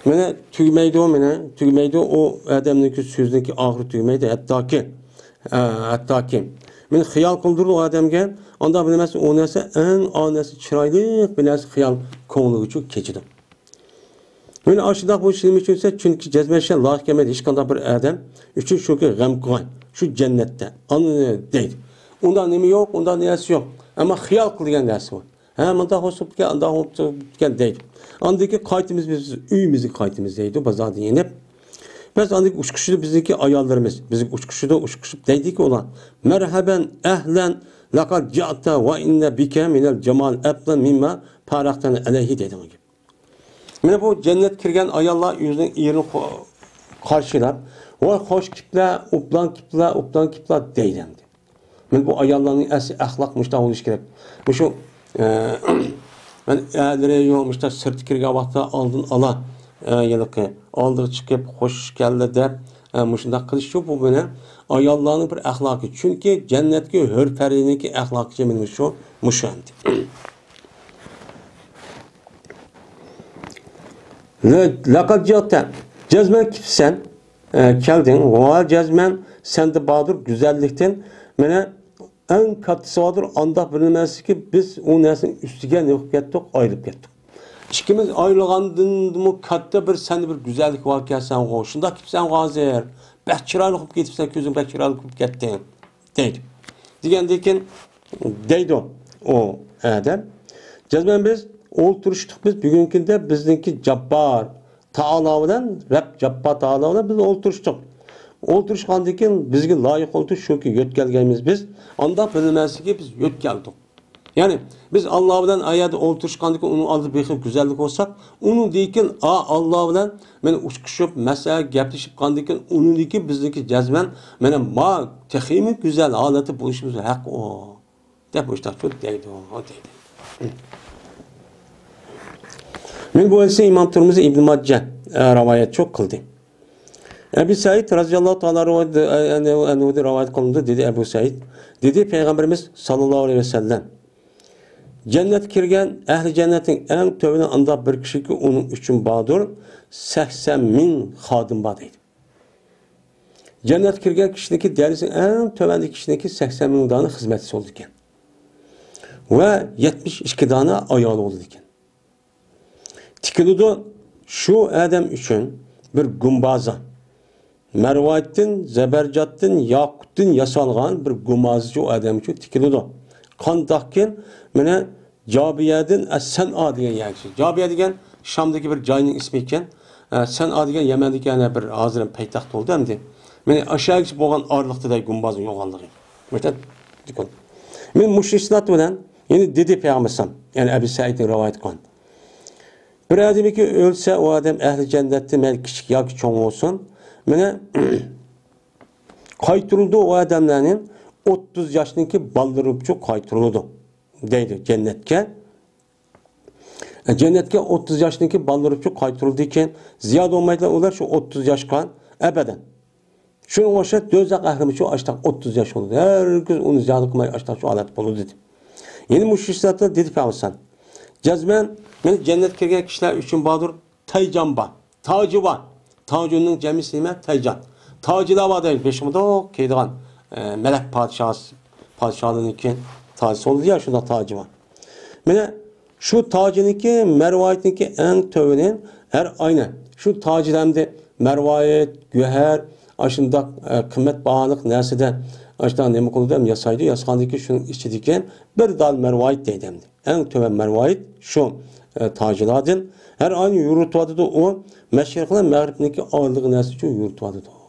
mene tügmeydi o adamdaki sözündeki ağrı tügmeydi hatta ki men xiyal qildirdi o adamga onda bilmas o narsa en onasi chiroyli bir narsa xiyal ko'ngli uchun kechidi. Men ashidaq bu ishim uchun chunki jazmasha loyiq kelmaydi hech qanday bir adam uchun shuki g'amqon shu jannatda ani deydi. Unda nima yo'q, unda narsa yo'q. Ammo xiyal qilgan narsa bor. Ha menda ho'sibga, unda ho'sibga deydi. Andaki qaytimiz biz uyimizga qaytimiz deydi bozorda yenib. Biz andaki uçkuşu bizdeki ayarlarımız, bizim uçkuşup deydik olan merhaben ehlen laqad ja'ta ve inne bike minel cemal eblen mimma paraktan aleyhi dedim gibi. Mana bu cennet kirgan ayollar yüzünün yerini karşılab, "Voy hoş kiplar, uplan kiplar" deydi. Men bu ayollarning asli axloq mushta bo'lish kerak. Shu men erlere yo'mishda sirti kirgan vaqtda oldin ala yiliqi oldiga chiqib xo'sh keldi deb mushunda qilish shu bu bilan ayollarning bir axloqi. Chunki jannatga hurfariniki axloqi men shu mushandi. Laqad jota jazman kipsan keldin. Va jazman sende badur güzellikten mene en katısadır anda bilinmesi ki biz o nesin üstüge ne kettik ayrılıp kettik. İkimiz ayrılgandın mı katta bir sende bir güzellik var ki sen o. Şunda kimsen hazır. Bekçiralık olup gitipsen gözün bekçiralık olup gittin. Deydi. Digendeyken deydi o adam. Cezmen biz olturuştuk biz bugünkünde bizdeki Cabbar Taala bilen Rab Cabbar Taala bilen biz olturuştuk. Olturuşkandan keyin bizga loyiq bo'ldi shuki yetkelganmiz biz. Anda bilinmasligi biz yetkeldik. Ya'ni biz Alloh bilan ayada olturuşkandan keyin uning oldida beqib go'zallik olsak, uning dekin Alloh bilan men uçqishib, masala gaplashib qandan keyin uningki bizniki jazman mana ma teximi go'zal holati bo'lishimiz haq o. Deb o'shtachu deydi. Men bu esa Imom Termiziy Ibn Majah rivoyat çok qildi. Ebu Said radıyallahu ta'ala rivayet kılındı dedi Ebu Said. Dedi Peygamberimiz sallallahu aleyhi ve sellem. Cennet kirgen ehli cennetin en tövbene anda bir kişi ki onun üçün bağdır 80.000 hadım bağ deydi. Cennet kirgen kişideki derisin en tövbendeki kişideki 80.000 tane hizmetçisi oldu iken. Ve 72 tane ayalı oldu iken. Tikilidu şu adam üçün bir gumbaza. Mervattin, Zebercattin, Yakuttin yasalgan bir gumazcı o adam için tikildi. Kandakkin mene Cabiyedin Es-Sen'a diyen yerkisi. Cabiye diyen Şam'daki bir cayının ismi iken Sen'a diyen Yemen'deki yani bir hazırın peytaht oldu hem de. Mene aşağı geçip olan ağırlıkta da gumbazın yoğanlığı. Mesela dikkat. Men müşrislat bilen yine dedi Peygamber yani Ebu Said'in rivayet kılın. Bir adam ki ölse o adam ehli cennette mel küçük ya ki çoğun olsun. Mene kaytırıldı o adamların 30 yaşındaki balları çok kaytırıldı deydi cennetke. Cennetke 30 yaşındaki balları çok kaytırıldı iken ziyade olmayla onlar şu 30 yaşkan ebeden. Şunu başa dözak ahlimi şu açtak 30 yaş oldu. Herkes onu ziyade kılmayı açtak şu alet buldu dedi. Yeni müşriksatı dedi Peygamber. Cezmen cennet kirgen kişiler için badır taycan var. Tacı var. Tacının cemisi nime? Taycan. Tacılar var değil. Beşimde o keydiğen melek padişahının ki tacısı oldu ya şunda tacı var. Mene şu tacınınki mervayetinki en tövbenin her aynı. Şu tacılarında mervayet, güher, aşında kıymet bağlılık neside aşağıdan ne mukuludem yasaydı. Yasakandaki şunun içindeki bir dal mervayet deydemdi. En töven mervayet şu tacılardan. Her aynı yurtvadı da o meşrikle mağribindeki ağırlığı nesli için yurtvadı da o.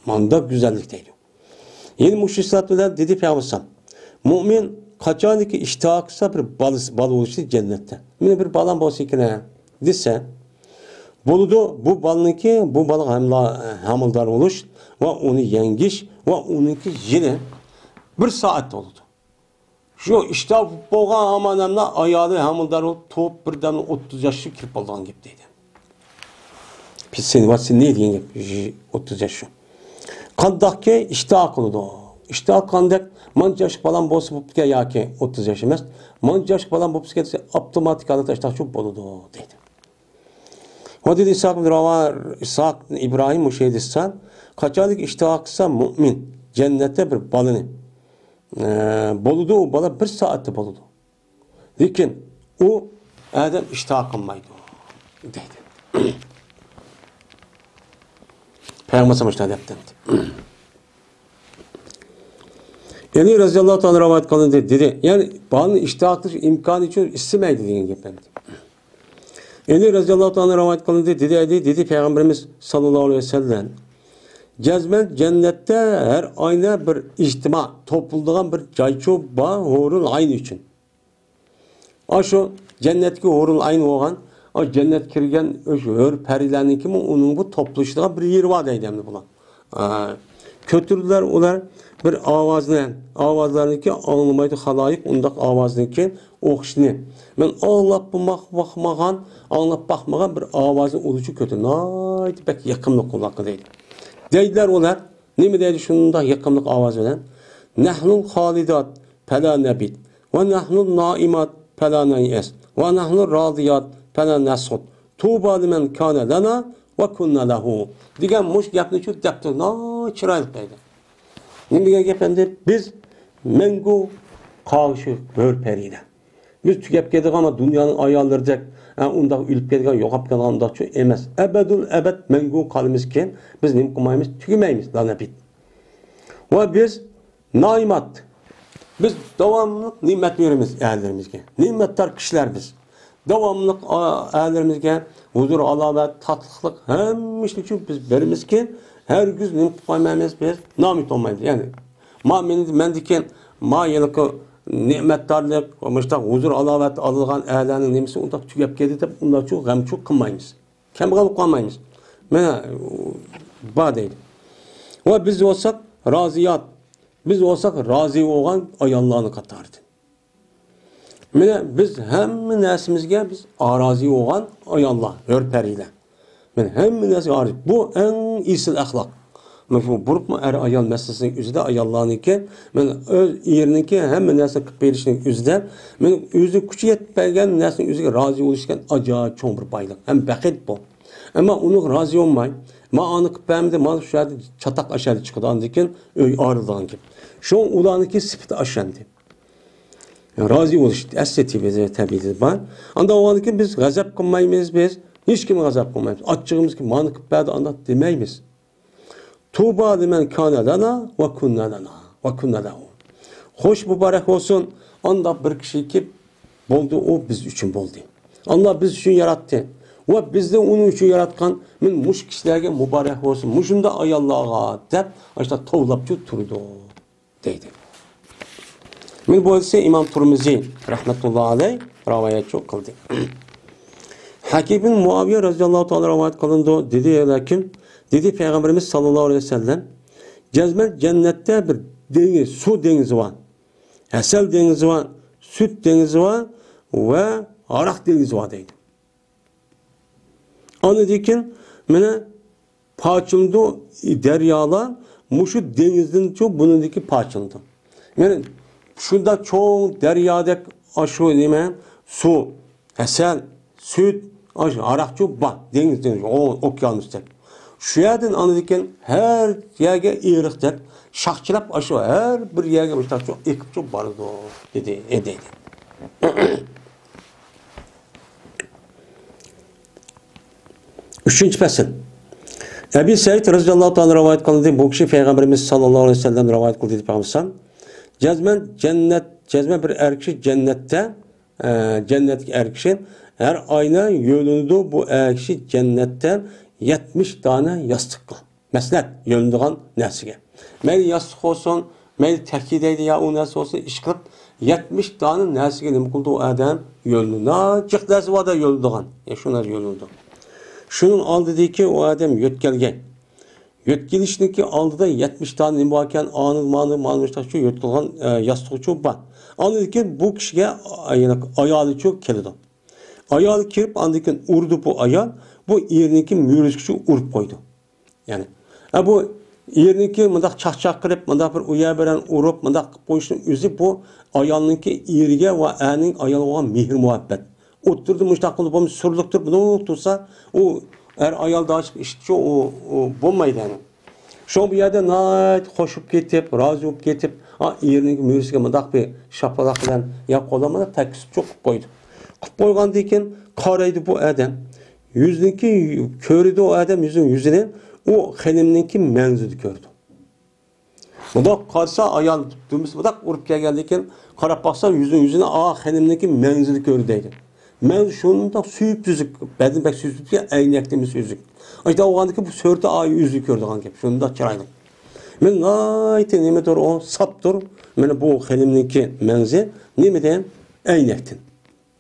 Manda güzellikteydi. Yeni müşrisatlılar dedi Peygamber. Mümin kaçaniki iştahaksa bir bal oluştu cennette. Mine bir balan bolsa ki dese buludu bu balınki bu balık hamildar oluş ve onu yengiş ve onunki yine bir saat oldu. Şu iştah boğan amanamla ayağı hamildar olup top birden 30 yaşlı kirip olduğun gibi deydi. Pis seni var sen ne diyen gibi 30 yaşlı. Kandakke iştah kılıdı o. İştah kandak manca yaşık falan bolsa bu pike ya ki 30 yaş emez. Manca yaşık falan bu pike otomatik alıp iştah çok boludu o deydi. O dedi İshak İbrahim Muşeydistan kaçalık iştah kısa mümin cennette bir balını boludu o bala bir saatte boludu. Lakin o adam iştah kılmaydı deydi. Peygamber sallallahu aleyhi ve sellem Yani Raziyallahu ta'ala rivayet kılın dedi. Yani bağının iştahlık imkanı için istemeydi diyen gibi. Yani Raziyallahu ta'ala rivayet kılın dedi Peygamberimiz sallallahu aleyhi ve sellem. Cezmen cennette her ayna bir içtima topluluğun bir cayço bağ horul aynı için. Aşo cennetteki horul aynı olan o cennet kirgen hör perilerninki mi onun bu topluşluğa bir yeri var deydemdi bulan. Kötürler olar bir avazlarınki anlamaydı halayık undak avazınki oxşini. Men anlap bakmagan bir avazın olucu kötü. Naydı pek yakımlık kulakı deydi. Deydiler olar. Ne mi deydi şununda yakımlık avaz veren? Nahnul halidat fela nebit ve nahnul naimat fela neyes ve nahnul radiyat fela nesut tuğba limen kâne lana ve kunna lehu. Digen muş gapni şu depti. Çıraylık deydi. Ne digen geplendi? Biz mengu kavşı hörperiydi. Biz tükep kedik ama dünyanın ayarlaracak. Onda ülüp kedik ama yokap kedik onda çok emez. Ebedul ebed mengu kalımız ki biz nim kumayımız tükümeyimiz. Lana bit. Ve biz naimat. Biz devamlı nimet verimiz eğerlerimizge. Nimetler kişiler biz. Devamlı eğerlerimizge huzur, alavet, tatlılık hem işte çünkü biz verimiz ki her gün nim kumayımız biz namit olmayız. Yani men diken ma yelik nimetlerlik, huzur, alavet alıngan eğerlerinin nimesi onda tükep kedik de onda çok hem çok kılmayımız. Kemgal kalmayımız. Mene ba deydi. Ve biz olsak raziyat. Biz olsak razı olan ayallarını katardı. Mene biz hem nesimizge biz arazi olan ayallar, hörperiyle. Mene hem nesim arazi. Bu en iyisi ahlak. Men burup mu ayal meselesinin üzerinde ayallarınki, men öz yerinki hem nesim kıpırışının üzerinde, men özü küçük yetmegen nesim üzerinde razı oluşken acayip çoğun bir baylık. Hem bakit bu. Ama onu razı olmay. Ma anı kıpırmada ma şu an çatak aşağıda çıkıdı andiken ağrıdan gibi. Şu an ulanıki sipit aşandı. Yani razı oluştu. Eseti bize tabiidir ba. Anda o anki biz gazap kılmayız biz. Hiç kim gazap kılmayız. Açığımız ki manı kıpırda anlat demeyimiz. Tuğba limen kâne lana ve kunna lana ve kunna lehu. Hoş mübarek olsun. Anda bir kişi ki buldu o biz için buldu. Allah biz için yarattı. Ve bizde onun için yaratkan men muş kişilerge mübarek olsun. Muşunda ayallığa dep işte tovlapçı turdu deydi. Men bu hadise İmam Turmizi rahmetullahi aleyh rivayet çok kıldı. Hakim Muaviye radıyallahu ta'ala rivayet kılındı. Dedi lakin dedi Peygamberimiz sallallahu aleyhi ve sellem cezmet cennette bir deniz, su denizi var. Esel denizi var, süt denizi var ve arak denizi var deydi. Anıdikin mene parçıldı deryalar muşu denizden çok bunundaki parçıldı. Yani şunda çok deryadek aşı nime su, esel, süt, aşı, arak çok bak denizden okyanustek. Şu yerden anıdikin her yere iyiliktek şakçılap aşı her bir yere çok ekip çok vardı dedi edeydi. Üçüncü fasıl. Ebu Said radıyallahu ta'ala rivayet kıldı. Bu kişi Peygamberimiz sallallahu aleyhi ve sellem rivayet kıldı. Peygamber cezmen bir erkek cennette cennet erkek her ayna yolundu bu erkek cennetten 70 tane yastıkla. Mesela yolunduğun nesige. Meyli yastık olsun, meyli tekideydi ya o nesige olsun iş kılıp 70 tane nesige ne kıldı o adam yolundu. Nacık nesige var da yolunduğun. Ya şunlar yolundu. Şunun aldıdaki o adam yötkelgen. Yötkelişindeki aldıda 70 tane nimbaken anılmışlar şu yötkelgen yastığı çok var. Anıdaki bu kişiye ayağı çok kelidi. Ayağı kirip anıdaki urdu bu ayağı bu yerindeki mürüsküçü urup koydu. Yani bu yerindeki mındak çak kırıp mındak bir uya veren urup mındak koyuşun üzü bu ayağındaki yerige ve ağının ayağı olan mihir muhabbet. Oturdu müştakil olmuş soruluktur. Bunu tutsa o eğer ayal da açıp işte o bulmaydı yani. Şu bir yerde nayet hoşup getip, razı olup getip, yerindeki mürisike mıdak bir şapalak bilen ya kolamadı tekisip çok koydu. Koygan deyken karaydı bu adam. Yüzündeki körüydü o adam yüzüne o halimdeki menzili gördü. Mıdak karsa ayal tuttuğumuz mıdak vurup geldiyken karap baksa yüzüne halimdeki menzili gördüydü. Men şunda suyup yüzük, bedin pek suyup ya eynekli yüzük. İşte o andaki bu sörte ayı yüzük gördü kan gibi. Şunda çıraylık. Men nayte nimedir o saptır. Men bu halimdeki menzi nimeden eynektin.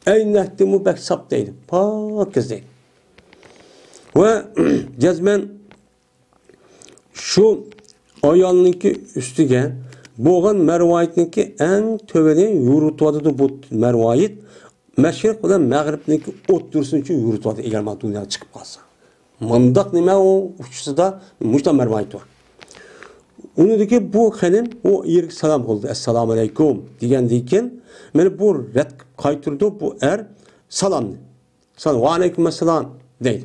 Eynehtimu bek sap deydi. Pakiz deydi. Ve cezmen şu ayalınki üstüge boğan mervayetninki en töveli yurutvadı bu mervayet meşrik bilen mağribninki ot dursun için yurutvadı eğer ma dünyaya çıkıp kalsa. Mandak nime o uçusu da muşta mervayet var. Onu ki bu xelim o yerlik salam oldu. Esselamu aleyküm diyen diken beni bu red kaytırdı bu salamdı. Salam ve aleyküm esselam deydi.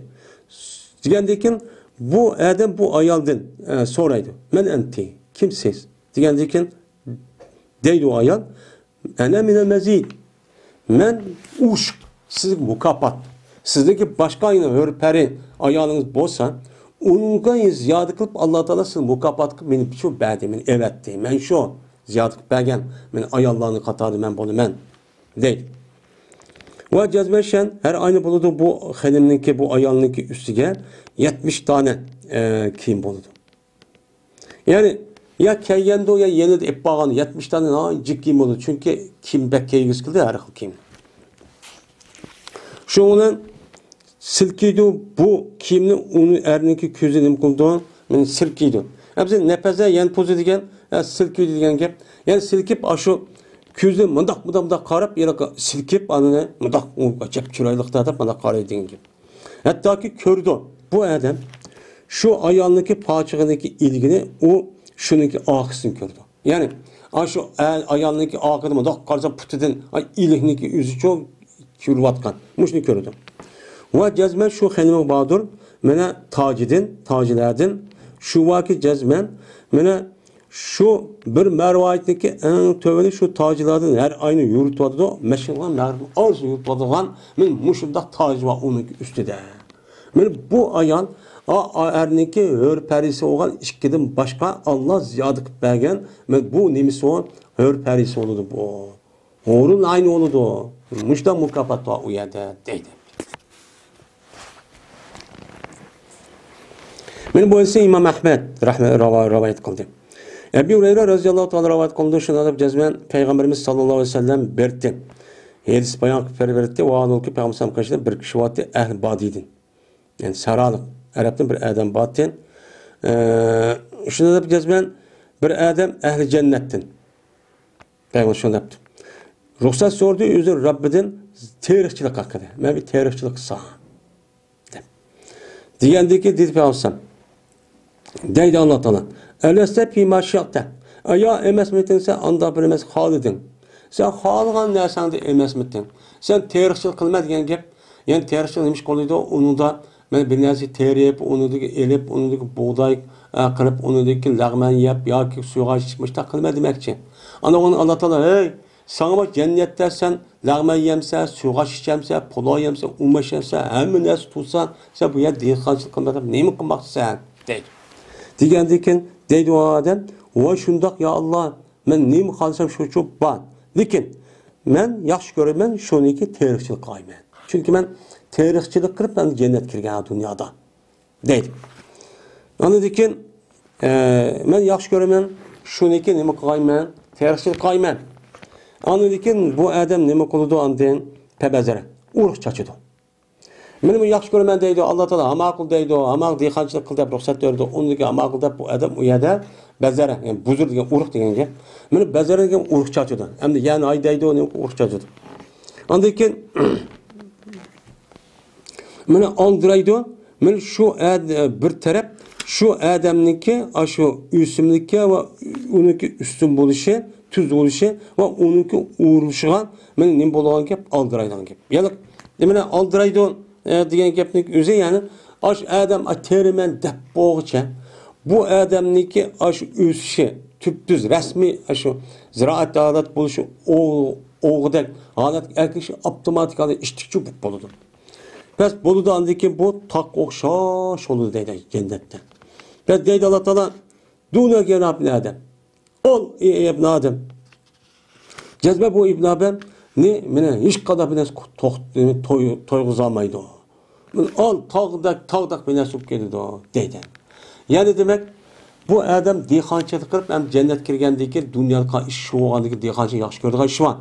Diyen diken bu adam bu ayaldın soraydı. Men enti kimsiz? Diyen diken deydi o ayal. Ene minel mezid. Men uşk. Siz mukafat. Sizdeki başka aynı hörperi ayağınız bolsa onunla ziyade kılıp Allah Teala siz mukafat kılıp beni şu bədi, evet deyim. Ben şu ziyade kılıp bəgən, ben ayallarını katadı, ben bunu ben değil. Ve cezbeşen her aynı buludu bu xelimninki, bu ayalınınki üstüge 70 tane kim buludu. Yani ya keyyende o ya yeni de epbağanı 70 tane cik kim buludu. Çünkü kim bekkeyi kıskıldı her akıl kim. Şu onun silkiydi bu kimni onu erninki közü nim kıldı. Yani silkiydi. Hepsi nefese yan pozu diyen silkiydi diyen gep. Yani silkip aşu közü mındak karab yere silkip anını mındak acep çüraylıkta da mındak karab diyen gep. Hatta ki kördü. Bu adam şu ayağındaki paçığındaki ilgini o şununki ağısını kördü. Yani aşu ayağındaki ağını mındak karza putidin ilihniki yüzü çok kürvatkan. Muşni kördü. Ve cezmen şu xelime bağdır. Mene tacilerden şu vakit cezmen mene şu bir mervayetindeki en töveli şu tacilerden her aynı yurtvadı da meşinlan mervayetini arzu yurtvadı olan men muşumda taci var onun üstüde. Men bu ayan erniki hörperisi olan işkiden başka Allah ziyadık bergen men bu nemisi o hörperisi oludu bu. Orun aynı oludu. Muşta mukafat var o yerde deydi. Men bu ise İmam Ahmed rivayet kıldı. Ebu Hureyre radıyallahu ta'ala rivayet kıldı. Şuna da cezmen Peygamberimiz sallallahu aleyhi ve sellem berdi. Hadis bayan verdi. O anol ki Peygamber karşısında bir kişi vardı ehl badidin. Yani saralık. Arap'tan bir adam batın. Şuna da cezmen bir adam ehli cennetin. Peygamber şunu yaptı. Ruhsat sordu üzür Rabbiden tarihçilik hakkında. Ben bir tarihçilik sağ. Diyendi ki dedi Peygamber deydi Allah Teala. Eleste pima şi'te. Ya emesmetin sen anda bir emes halidin. Sen halgan nersende emesmetin. Sen tarihçilik kılma diyen gep. Yani tarihçilik neymiş koluydu onu da ben bir neresi terip, onu da elip, onu da buğday kırıp, onu da lağmen yap, ya ki suya çıkmış da kılma demekçi. Allah Teala hey sana bak cennette sen lağmen yemse, suya içemse, polo yemse, umaş yemse, hem neresi tutsan sen bu yer dehqançılık kılmadan neymi kılmak sen deydi. Digendeyken deydi o adam o şundak ya Allah ben neymi kalsam şu çok ban. Lekin ben yaxşı görümen şuniki tarihçilik kaymen. Çünkü ben tarihçilik kırıp ben cennet kirgen dünyada deydi. Anladıkken ben yaxşı görümen şuniki neymi kaymen, tarihçilik kaymen. Anladıkken bu adam neymi kılıdı andın pebezere. Uğruq çaçıdı. Benim yaxşı görümen deydi Allah Teala ama kıl deydi o ama dehqançılık kıl deyip ruhsat verdi. Ondaki ama kıl deyip bu adam o yerde bezere yani buzur diyen uğruq diyence. Benim bezere diyen uğruq çaçıdı. Hem de yani ay deydi o uğruq çaçıdı. Andaken beni aldıraydı. Ben şu bir taraf şu adamınki şu üstümlükü ve onunki üstün buluşu, tüz buluşu ve onunki uğruşuğa ben ne bolağan gep aldıraydan gep. Yani demine aldıraydı diyen gepnik üzü yani aş adam aterimen dep boğça bu adamınki aş üsü tüptüz resmi şu ziraat alet buluşu oğudak halat erkekşi otomatik alet iştikçi bu boludu. Pes boludu andaki bu tak okşaş olur deydi cennette. Pes deydi Allah Teala duna gel ibn Adem. Ol ibn Adem. Cezbe bu ibn Adem ne mene hiç kadar bines toyguzalmaydı o. Al tağdak bine sup geldi o deydi. Yani demek bu adam dehqançılık kırıp hem cennet kirgendeki dünyada iş şu andaki dehqançı yaxşı gördü iş var.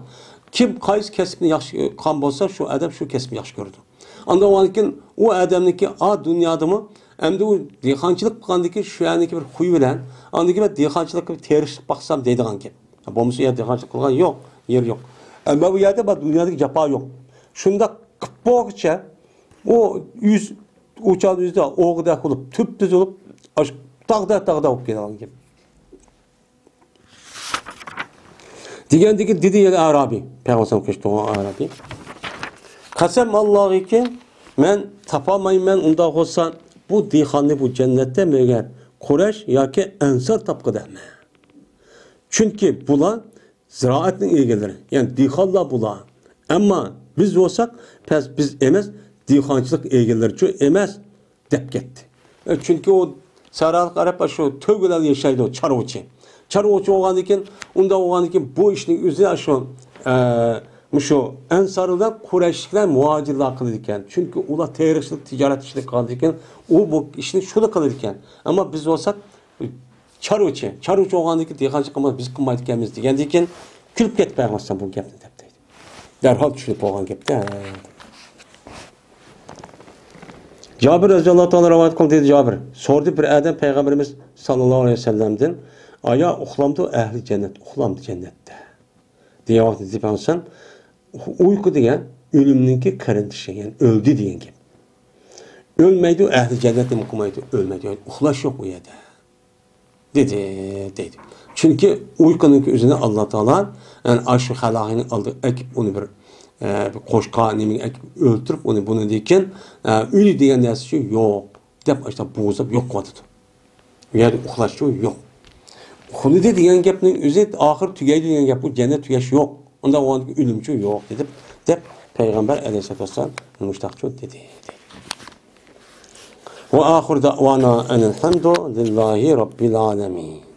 Kim qaysi kasbni yaxshi qilgan bo'lsa, shu adam shu kasbni yaxshi ko'rdi. Anda o'ankin u adamniki a dunyodami, endi u dehqonchilik qilgandiki shu yaniki bir xuy bilan, andiki bir dehqonchilikka terishib baqsam deydigan gap. Bo'lmasa yer dehqonchilik qilgan yo'q, yer yo'q. Ammo bu yerda bu dunyodagi jafo yo'q. Shunda qilib bo'g'icha o yüz uçağın yüzde oğda olup tüp düz olup tağda olup gelen gibi. Digendeki dedi ya Arabi, Peygamber keşke o Arabi. Kasem Allah'ı ki men tapamayım men onda olsa bu dihanlı bu cennette mi eğer Kureyş ya ki Ensar tapkı deme. Çünkü bula ziraatin ilgileri. Yani dihanla bula. Ama biz olsak biz emez dehqonchilik egalari uchun emas deb ketdi. Chunki u Sariq Arab shu to'g'ilal yashaydi, chorvachi. Chorvachi bo'lgandan keyin, unda bo'lgandan keyin bu ishning o'zi shu Ansarlar Qurayshliklar muhojirlar qildi ekan. Chunki ular terishlik, tijorat ishini qildi ekan, u bu ishni shuni qildi ekan. Ammo biz bo'lsak chorvachi bo'lgandan keyin dehqonchilik qilmay biz qilmaydi ekanmiz degandan keyin kulib ketmayapsan bu gapni deb deydi. Darhol tushunib bo'lgan gapda. Cabir Özallahu Teala rivayet kıldı dedi Cabir. Sordu bir adam Peygamberimiz sallallahu aleyhi ve sellem'den. Aya uxlamdı ehli cennet. Uxlamdı cennette. Diye vakti deyip ansan. Uyku diyen ölümünki kırıntışı. Yani öldü diyen gibi. Ölmeydi ehli cennette mi okumaydı? Ölmedi. Yani uxlaş yok bu yerde. Dedi. Çünkü uykunun üzerine Allah Teala yani aşı halakını aldı. Ekip onu bir qo'shqa nemin o'ltirib buni deyken uy degan narsa yo'q deb işte bo'zib yo'q qiladi. U yerda uxlash yo'q. Xuludi degan gapning o'zi oxir tugaydi degan gap, bu jannat tugash yo'q. Unda o'limchi yo'q deb payg'ambar alayhisolatu vassalam mushtaqcho dedi. Wa oxir da'wana alhamdulillahi robbil alamin.